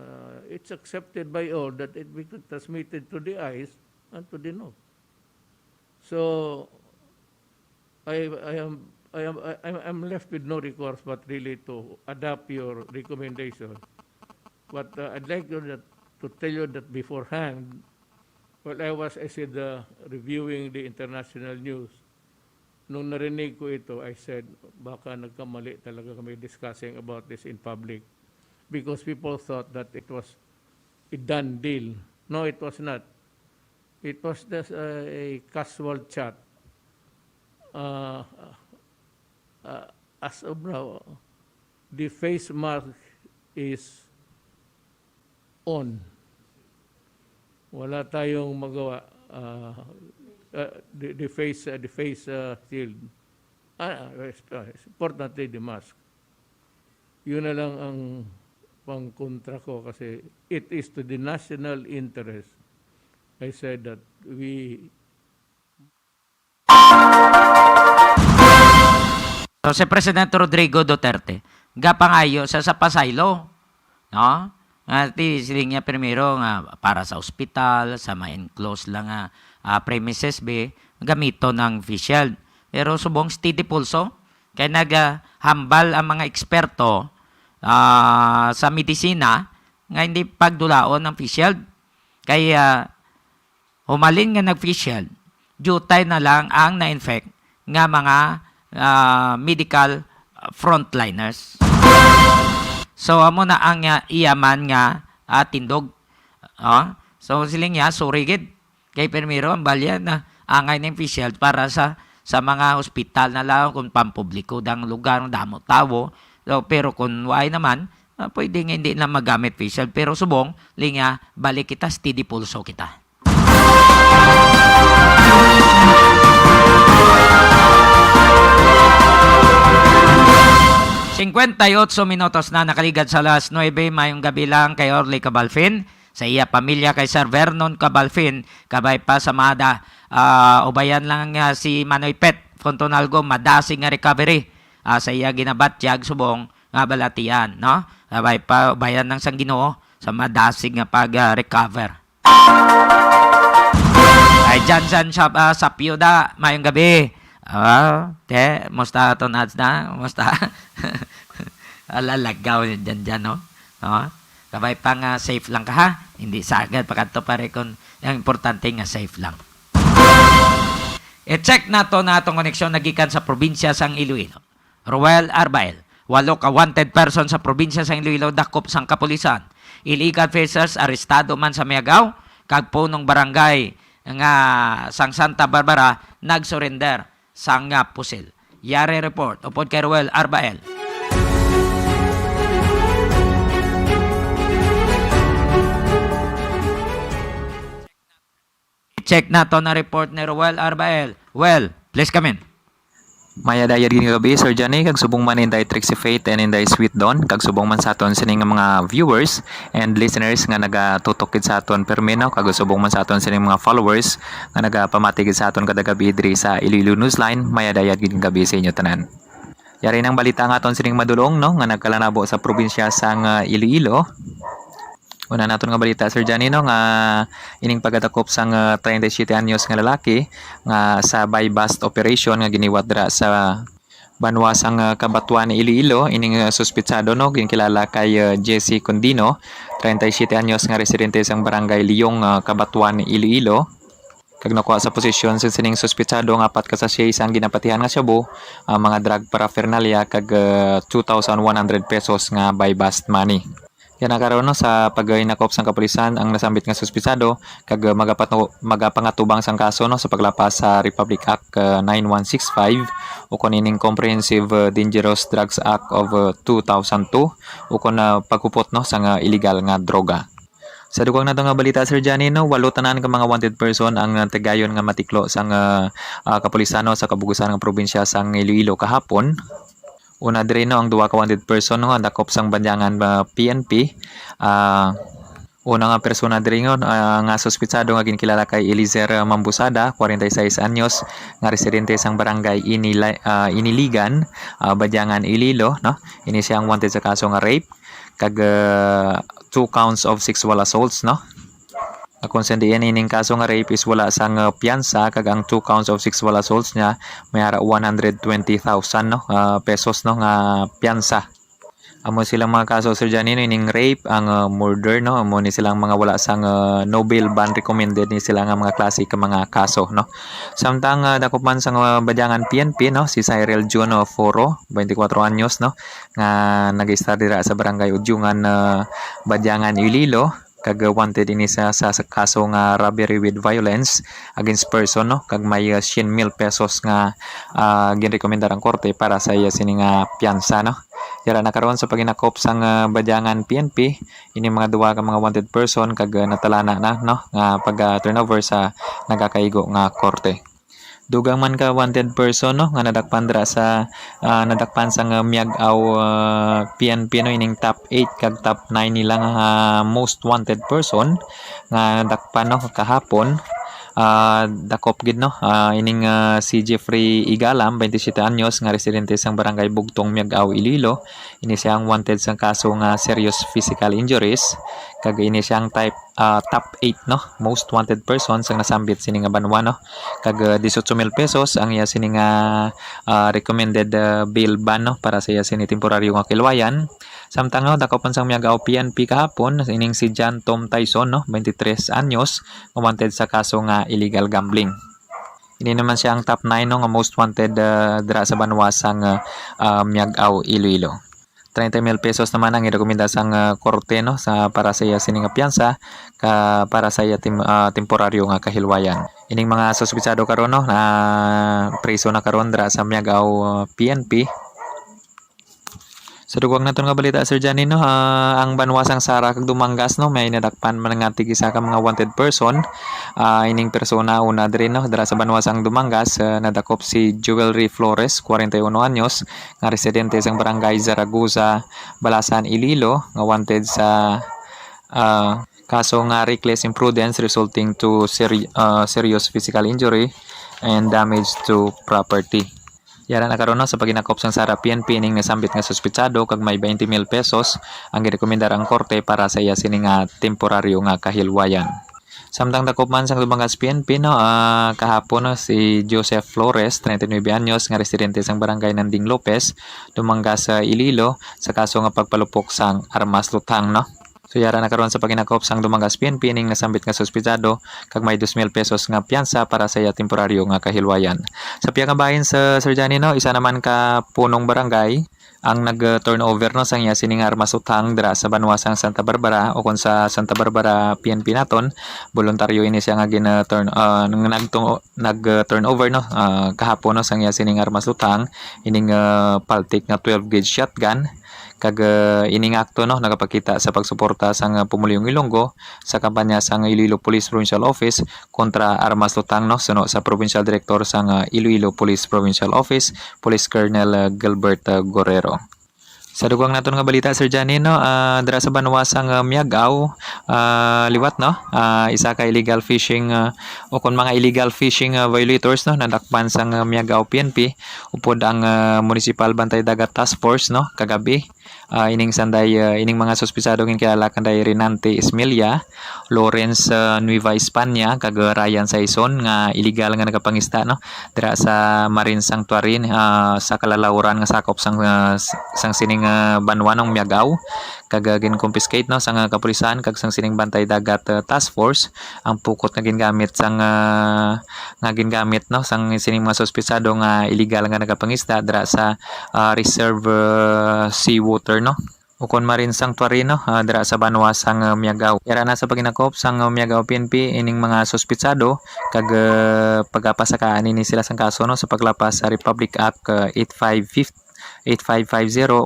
it's accepted by all that it be transmitted to the eyes and to the nose. So I'm left with no recourse but really to adapt your recommendation. But I'd like to tell you that beforehand, while I said, reviewing the international news, nung narinig ko ito, I said, baka nagkamali talaga kami discussing about this in public. Because people thought that it was a done deal. No, it was not. It was just a casual chat. As of now, the face mask is on. Wala tayong magawa. The face shield. Importantly, the mask. Yun na lang ang pangkontra ko kasi it is to the national interest. I said that So, si Presidente Rodrigo Duterte, gapangayo sa pasaylo, no? Siling niya primero nga para sa ospital, sa ma-enclose lang premises gamito ng face shield. Pero subong steady pulso, kaya naghambal ang mga eksperto sa medisina nga hindi pagdulaon ng face shield. Kaya humalin nga nag-face shield, jutay na lang ang na-infect nga mga medical frontliners. So, amo na ang iyaman nga tindog. So, siling niya, surigid. Kay Permiro, ang balya na angay ng face shield para sa sa mga hospital na lang kung pampubliko dang lugar damo tawo. So, pero kung why naman, pwede nga hindi na magamit facial. Pero subong, linga, balik kita, steady pulso kita. Minutos na nakaligad sa alas 9 mayong gabi lang kay Orly Cabalfin, sa iya pamilya kay Sir Vernon Cabalfin, kabay pa sa Mada, ubayan lang si Manoy Pet Fontonalgo, madasing nga recovery sa iya ginabatyag subong nga balatian, no? Kabay pa ubayan ng sang Ginoo sa madasing nga pag-recover. Ay Jansan sa Piyuda, mayong gabi. Musta to nads na? Musta? Alalagaw dyan, no? Kabay pa nga safe lang ka, ha? Hindi sagad, pagkanto pare kung ang importante nga safe lang. I-check nato na itong koneksyon nagikan sa probinsya sang Iloilo. Roel Arbael, 8 ka wanted person sa probinsya sang Iloilo, dakop sang kapulisan. Illegal officers, arestado man sa Miagaw, kag punong barangay nga sang Santa Barbara, nag-surrender sang pusil. Yari report, upod kay Roel Arbael. Check na to na report ni Roel Arbael. Well, please come in. Maya dayad gini gabi, Sir Johnny, kag subong man inday Trixie Faith and inday Sweet Dawn, kag subong man sa aton sining mga viewers and listeners nga nagatutok sa aton permino, kag subong man sa aton sining mga followers nga nagapamatigid sa aton kada gabi diri sa Iloilo Newsline. Maya dayad gini gabi sa inyo tanan. Yari nang balita nga aton sining madulong, no, nga nagkalanabo sa probinsya sang Iloilo. Una naton nga balita, Sir Johnny, no, nga ining pagkatakop sang 37 anyos nga lalaki nga sa buy-bust operation nga giniwat dira sa banwa sang Kabatuan ni Iloilo. Ining suspitsado, no, ginkilala kay Jesse Condino, 37 anyos nga residente sang barangay Liyong, Kabatuan ni Iloilo. Kag nakuha sa posisyon sa sining suspitsado nga 4 ka sachet sang ginapatihan nga shabu, mga drug paraphernalia kag 2,100 pesos nga buy-bust money. Yan nakaroon, no, sa pag-inakop sang kapulisan ang nasambit nga suspitsado kag magapangatubang sang kaso, no, sa paglapas sa Republic Act 9165 o kunining Comprehensive Dangerous Drugs Act of 2002 o kun pagkupot, no, sang illegal nga droga. Sa dugang nato nga balita, Sir Johnny, no, 8 tanan ka mga wanted person ang tagayon nga matiklo sang kapulisano sa kabugusan ng probinsya sang Iloilo kahapon. Una diri, no, ang 2 ka wanted person, no, ang dakop sang banyangan PNP. Una nga persona diri nga suspitsado nga ginkilala kay Eliezer Mambusada, 46 anyos, nga residente sang barangay Iniligan, Badyangan, Iloilo, no. Ini siyang wanted sa kaso nga rape kag 2 counts of sexual assaults, no. Kung sa diyan ining kaso nga rape is wala sang piyansa, kag ang 2 counts of sexual assaults niya may hara 120,000, no, pesos, no, nga piyansa. Amo silang mga kaso, Sir Johnny, no, ining rape, ang murder, no, amo ni silang mga wala sang no bail ban recommended ni sila nga mga klase ka mga kaso, no. Samtang dakop man sang Badyangan PNP, no, si Cyril June Foro, 24 anyos, no, nga nag-start dira sa barangay Udyungan, Badyangan, Iloilo, kag wanted ini sa kaso nga robbery with violence against person, no, kag may 100,000 pesos nga ginrekomendar ang korte para sa iya sini nga piyansa, no. Yara nakaroon sa paginakop sang Badyangan PNP ini mga 2 ka mga wanted person kag natalana na, no, nga pag turnover sa nagakaigo nga korte. Dugang man ka wanted person, no, nga nadakpan dira sa nadakpan sang Miagaw PNP, no, ining top 8 kag top 9 nila nga most wanted person nga nadakpan, no, kahapon. Dakop gid, no, ining si Jeffrey Igalam, 27 anyos, nga residente sang barangay Bugtong, Miagaw, Iloilo. Ini siyang wanted sang kaso nga serious physical injuries kag ini siyang top 8, no, most wanted persons ang nasambit sini nga banwa, no, kag 18,000 pesos ang iya sini nga recommended bail ban, no, para sa iya sini temporaryo nga kilwayan. Samtang, no, dakopan sang Miagaw PNP kahapon ining si John Tom Tyson, no, 23 anyos, wanted sa kaso nga illegal gambling. Ini naman siya ang top 9, no, nga most wanted dira sa banwa sang Miagaw, Iloilo. 30,000 pesos naman ang irekomenda sang korte, no, sa para sa iya sini nga piyansa para sa iya temporaryo nga kahilwayan. Ining mga suspitsado karon no na preso na karon dira sa Miagao PNP. Sa dugwang naton nga balita Sir Johnny no, ang banwasang Sara kag Dumanggas no may nadakpan man nga tig isa ka mga wanted person. Ining persona una diri no dira sa banwasang Dumangas, nadakop si Jewelry Flores 41 anyos nga residente sa barangay Zaragoza, Balasan, Iloilo nga wanted sa kaso nga reckless imprudence resulting to serious physical injury and damage to property. Yara na karon no, sa paginakop sang Sara PNP ning nasambit nga suspitsado kag may 20,000 pesos ang girekomendar ang korte para sa iya sini nga temporaryo nga kahilwayan. Samtang dakop man sang Dumangas PNP no, kahapon no, si Joseph Flores 39 anyos nga residente sang barangay Nanding Lopez, Dumangas sa Iloilo sa kaso nga pagpalupok sang armas lutang no. So yara na karon sa paginakop sang Dumangas PNP ning nasambit nga suspitsado kag may 2,000 pesos nga piyansa para sa iya temporaryo nga kahilwayan. Sa piya ka bahin sa Sir Johnny no, isa naman ka punong barangay ang nag-turnover no sang iya sining armas utang dira sa Banwasang Santa Barbara o kung sa Santa Barbara PNP naton, voluntaryo ini siya nga nag-turnover no kahapon no sang iya sining armas utang ining Paltic nga 12 gauge shotgun kag ining akto no nagapakita sa pagsuporta sang Pumuliyong Ilonggo sa kampanya sang Iloilo Police Provincial Office kontra armas lutang no suno sa Provincial Director sang Iloilo Police Provincial Office, Police Colonel Gilbert Guerrero. Sa dugwang naton nga balita Sir Johnny no, dira sa Banwasang Miagao, liwat no, isa ka illegal fishing o kon mga illegal fishing violators no nadakpan sang Miagao PNP upod ang Municipal Bantay Dagat Task Force no kagabi. Ining sanday ining mga suspitsado ng kilala kanday Renante Ismelia, Lawrence Nueva España kag Ryan Saison nga illegal nga nagapangista no dira sa Marine Sanctuary sa kalalawran nga sakop sang sining banwanong Miagao kag gin-confiscate no sang kapulisan kag sang sining Bantay Dagat Task Force ang pukot nga gingamit sang gingamit no sang sining mga suspitsado nga illegal nga nagapangista dira sa reserve seawater no ukon Marine Sanctuary no dira sa Banwasang Miagao. Yara na sa paginakop sang Miagao PNP ining mga suspitsado kag pagapasakaan ini sila sang kaso no sa paglapas sa Republic Act 8550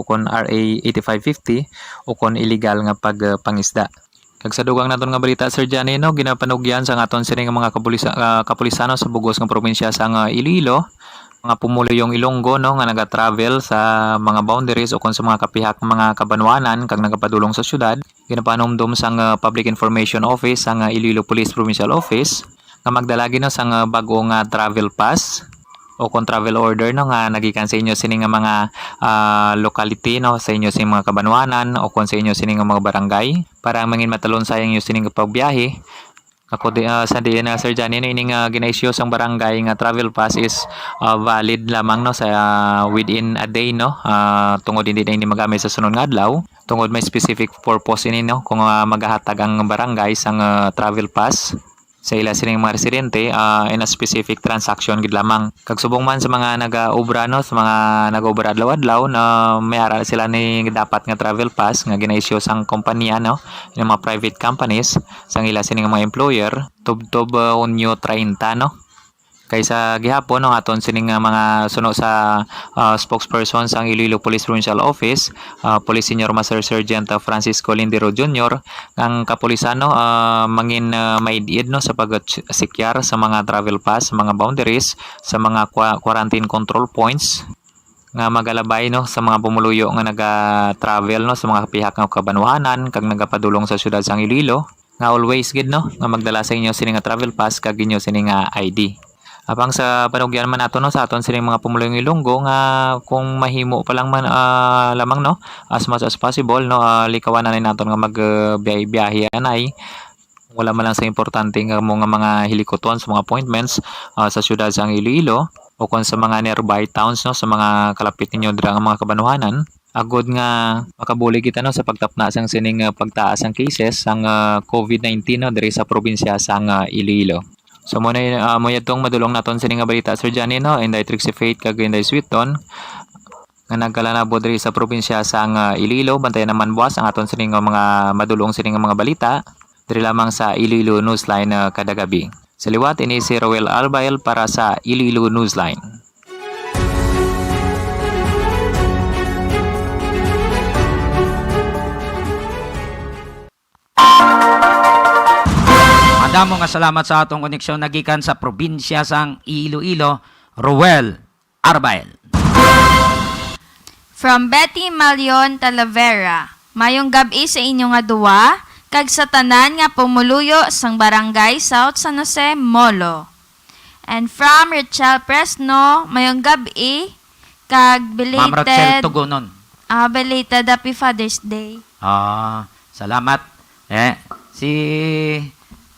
ukon RA 8550 ukon illegal nga pagpangisda. Kag sa dugang naton nga balita Sir Johnny no, ginapanugyan sa aton sining mga kapulisano sa bugos nga probinsya sang Iloilo mga Pumuliyong Ilonggo no nga naga-travel sa mga boundaries o kung sa mga kapihak mga kabanwanan kag nagapadulong sa syudad. Ginapanomdom sang Public Information Office sang Iloilo Police Provincial Office nga magdalagi no sang bag-o nga travel pass o kung travel order no nga nagikan sa inyo sining nga mga locality no sa inyo sining mga kabanwanan o kung sa inyo sining nga mga barangay para mangin matalon sayang inyo sining pagbiyahe. Ako sa diyan Sir Johnny no ining gina-issue sang barangay nga travel pass is valid lamang no sa within a day no tungod hindi na ini magamit sa sunod nga adlaw tungod may specific purpose ini no kung magahatag ang barangay sang travel pass sa ila sining mga residente in a specific transaction gid lamang kag subong man sa mga naga-obra no sa mga nag-obra adlaw-adlaw na may aral sila ni dapat nga travel pass nga gina-issue sang kompanya no ng mga private companies sang ila sining mga employer tub-tub unyo 30 no kaysa gihapon no aton sining mga suno sa spokesperson sang Iloilo Police Provincial Office, Police Senior Master Sergeant Francisco Lindero Jr. ang kapulisan no mangin maidid no sa pag-sekyar sa mga travel pass sa mga boundaries sa mga quarantine control points nga magalabay no sa mga pumuluyo nga naga-travel no sa mga pihak nga kabanwanan kag nagapadulong sa syudad sang Iloilo nga always gid no nga magdala sa inyo sining nga travel pass kag inyo sining ID. Apang sa panugyan man nato no sa aton sining mga Pumuliyong Ilonggo nga kung mahimo pa lang man lamang no as much as possible no likawan na naton nga magbiyahe anay wala man lang sa importante nga mga hilikoton sa mga appointments sa syudad sang Iloilo o kung sa mga nearby towns no sa mga kalapit ninyo dira nga mga kabanwanan agod nga makabuli kita no sa pagtapna sang sining pagtaas ang cases sang COVID-19 no diri sa probinsya sang Iloilo. So mo yatong madulong naton sining nga balita Sir Johnny no inday Trixie Faith kag inday Sweeton nga nagkalanabo diri sa probinsya sang Iloilo bantayan naman buwas ang aton sining nga mga madulong sining nga mga balita diri lamang sa Iloilo Newsline kada gabi. Sa liwat, ini si Roel Albael para sa Iloilo Newsline. Madamo nga salamat sa atong koneksyon nagikan sa probinsya sang Iloilo, Roel Arbael. From Betty Malion Talavera, mayong gabi sa inyo nga duwa, kag sa tanan nga pumuluyo sang barangay South San Jose, Molo. And from Rachel Presno, mayong gabi, kag Ma'am Rachel belated, Tugunon. belated Happy Father's Day. Salamat. Si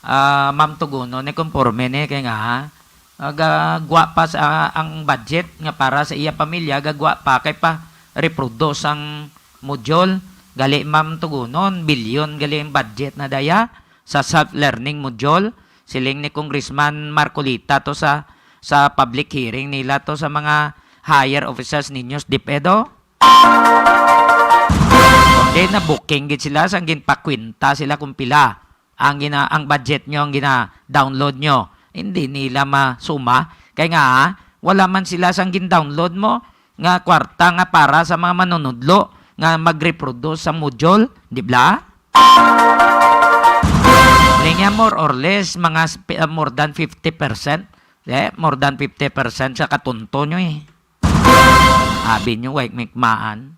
Ma'am Tugunon, konforme ni kay nga, gagwa pa sa ang budget nga para sa iya pamilya, gagwa pa kay pa reproduce ang module. Gali Ma'am Tugunon, bilyon gali ang budget na daya sa self-learning module. Siling ni Congressman Marcolita to sa public hearing nila to sa mga higher officers ninyos DepEdo. Kundi na booking gid sila sang ginpakwinta sila kung pila ang budget nyo, ang gina-download nyo. Hindi nila masuma. Kaya nga, wala man sila sang gin-download mo nga kwarta nga para sa mga manunudlo nga mag-reproduce sa module, di ba? Linya more or less, mga more than 50%. More than 50% sa katunto nyo eh. Abi nyo, wait, mikmaan.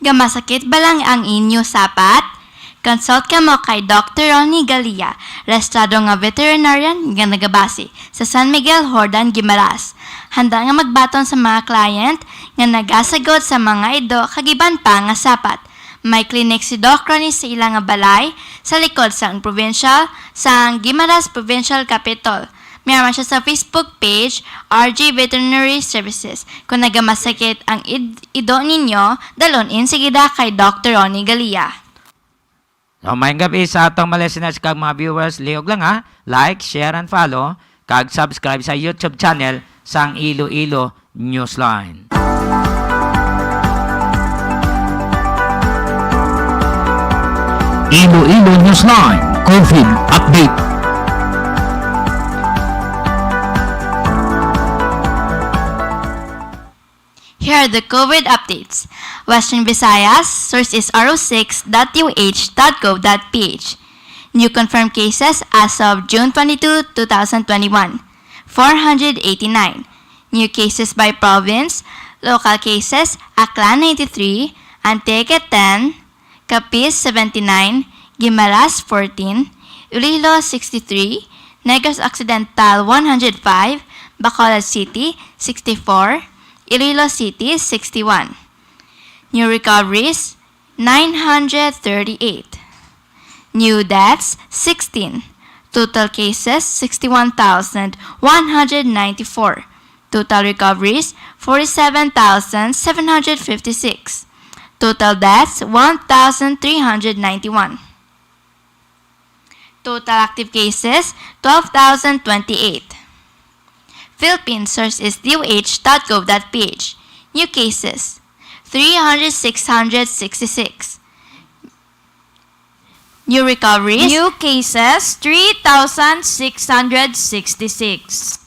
Gamasakit ba lang ang inyo sapat? Consult ka mo kay Dr. Ronnie Galia, restado nga veterinarian nga nagabasi sa San Miguel, Hordan, Guimaras. Handa nga magbaton sa mga client nga nagasagot sa mga ido kagiban pa nga sapat. May clinic si Doc Ronnie sa ilang nga balay sa likod sa provincial sa Guimaras Provincial Capital. Mayroon siya sa Facebook page, RG Veterinary Services. Kung nagamasakit ang ido ninyo, dalon in sigida kay Dr. Ronnie Galia. So, may gabi sa atong mga listeners kag mga viewers, liog lang ha, like, share, and follow, kag subscribe sa YouTube channel sang Iloilo Newsline. Iloilo Newsline COVID Update. Here are the COVID updates. Western Visayas, source is ro6.uh.gov.ph. New confirmed cases as of June 22, 2021, 489. New cases by province, local cases, Aklan 93, Antique 10, Capiz 79, Guimaras 14, Iloilo 63, Negros Occidental 105, Bacolod City 64, Iloilo City 61. New recoveries 938. New deaths 16. Total cases 61,194. Total recoveries 47,756. Total deaths 1,391. Total active cases 12,028. Philippine source is DOH.gov.ph. New cases 3,666. New recoveries. New cases, 3,666.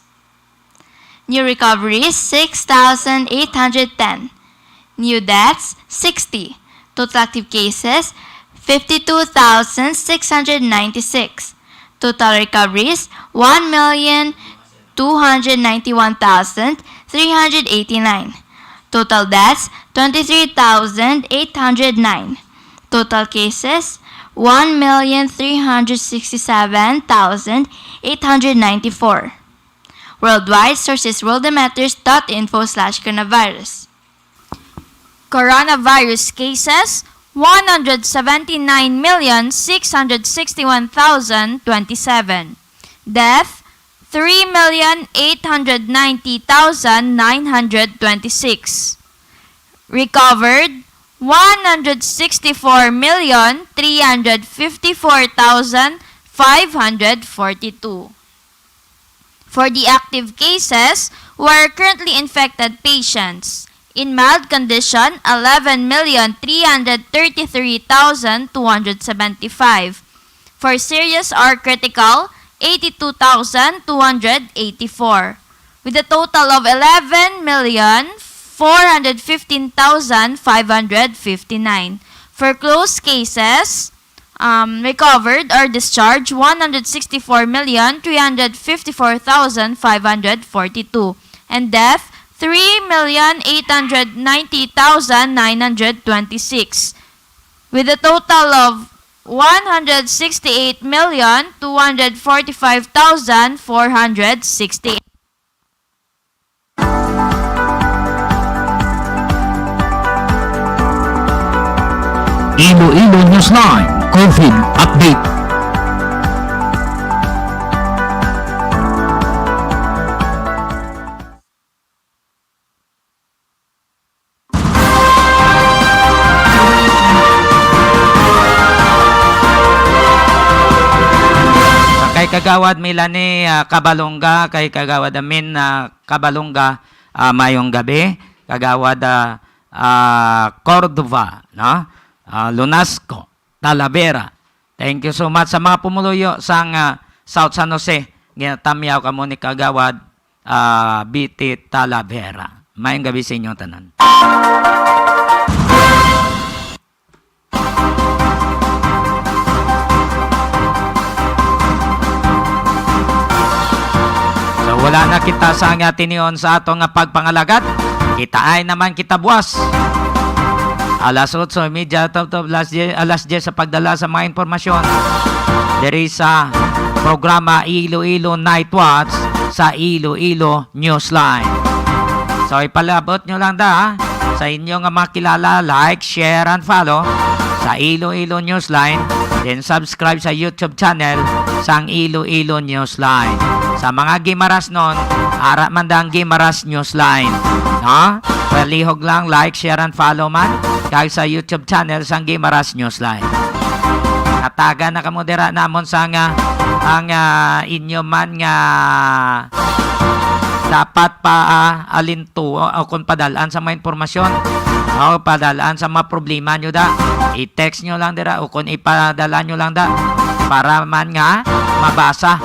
New recoveries 6,810. New deaths 60. Total active cases 52,696. Total recoveries 1,291,389. Total deaths 23,809. Total cases 1,367,894. Worldwide sources worldometers.info/coronavirus. Coronavirus cases, 179,661,027. Death, 3,890,926. Recovered, 164,354,542. For the active cases, who are currently infected patients. In mild condition, 11,333,275. For serious or critical, 82,284 with a total of 11,415,559. For closed cases, recovered or discharged 164,354,542 and death 3,890,926 with a total of 168,245,468. Iloilo Newsline COVID Update. Kay Kagawad Milani Kabalonga, kay Kagawad Amin Kabalonga mayong gabi, Kagawad Cordova, no? Lunasco, Talavera. Thank you so much sa mga pumuluyo sa South San Jose. Ginatamiyaw ka mo ni Kagawad BT Talavera. Mayong gabi sa inyo tanan. Wala na kita sa nga tiniyon sa atong pagpangalagad. Kita ay naman kita buwas. Alas 8:30 alas 10 sa pagdala sa mga informasyon. Diri sa programa Iloilo Night Watch sa Iloilo Newsline. So ipalabot nyo lang sa inyong mga kilala, like, share, and follow sa Iloilo Newsline. Then subscribe sa YouTube channel sang Iloilo Newsline. Sa mga Gimaras nun, ara man dang Gimaras Newsline. No? Palihog lang, like, share, and follow man. Kag sa YouTube channel sang Gimaras Newsline. Kataga na kamodera namon sa ang inyo man nga dapat pa alinto o kung padalaan sa mga informasyon o padalaan sa mga problema nyo i-text nyo lang dira o kung ipadala nyo lang para man nga mabasa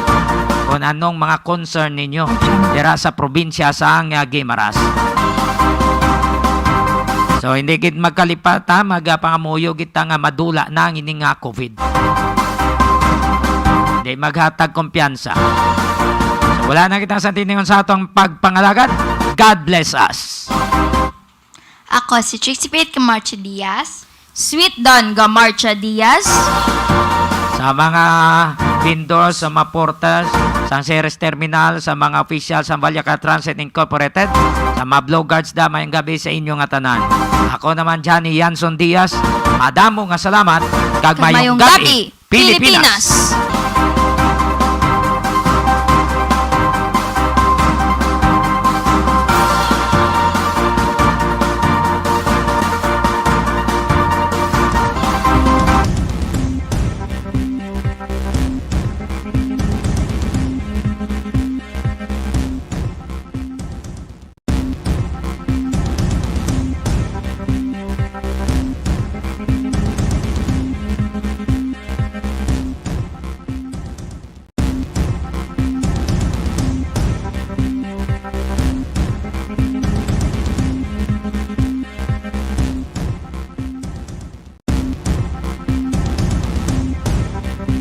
kung anong mga concern ninyo dira sa probinsya sa Gimaras. So hindi gid magkalipat magapangamuyo kita nga madula na ang ini nga COVID. Hindi maghatag kumpiyansa. So wala na kita sa tiningon sa atong pagpangalagad. God bless us. Ako si Trixie Pate Gamarcha Diaz. Sweet Don Gamarcha Diaz. Sa mga vendors, sa mga portals, sa Ceres Terminal, sa mga officials sa Valyaca Transit Incorporated, sa mga bloggers mayong gabi sa inyong tanan. Ako naman Johnny Yanson Diaz. Madamo nga salamat. Kag mayong gabi, Pilipinas.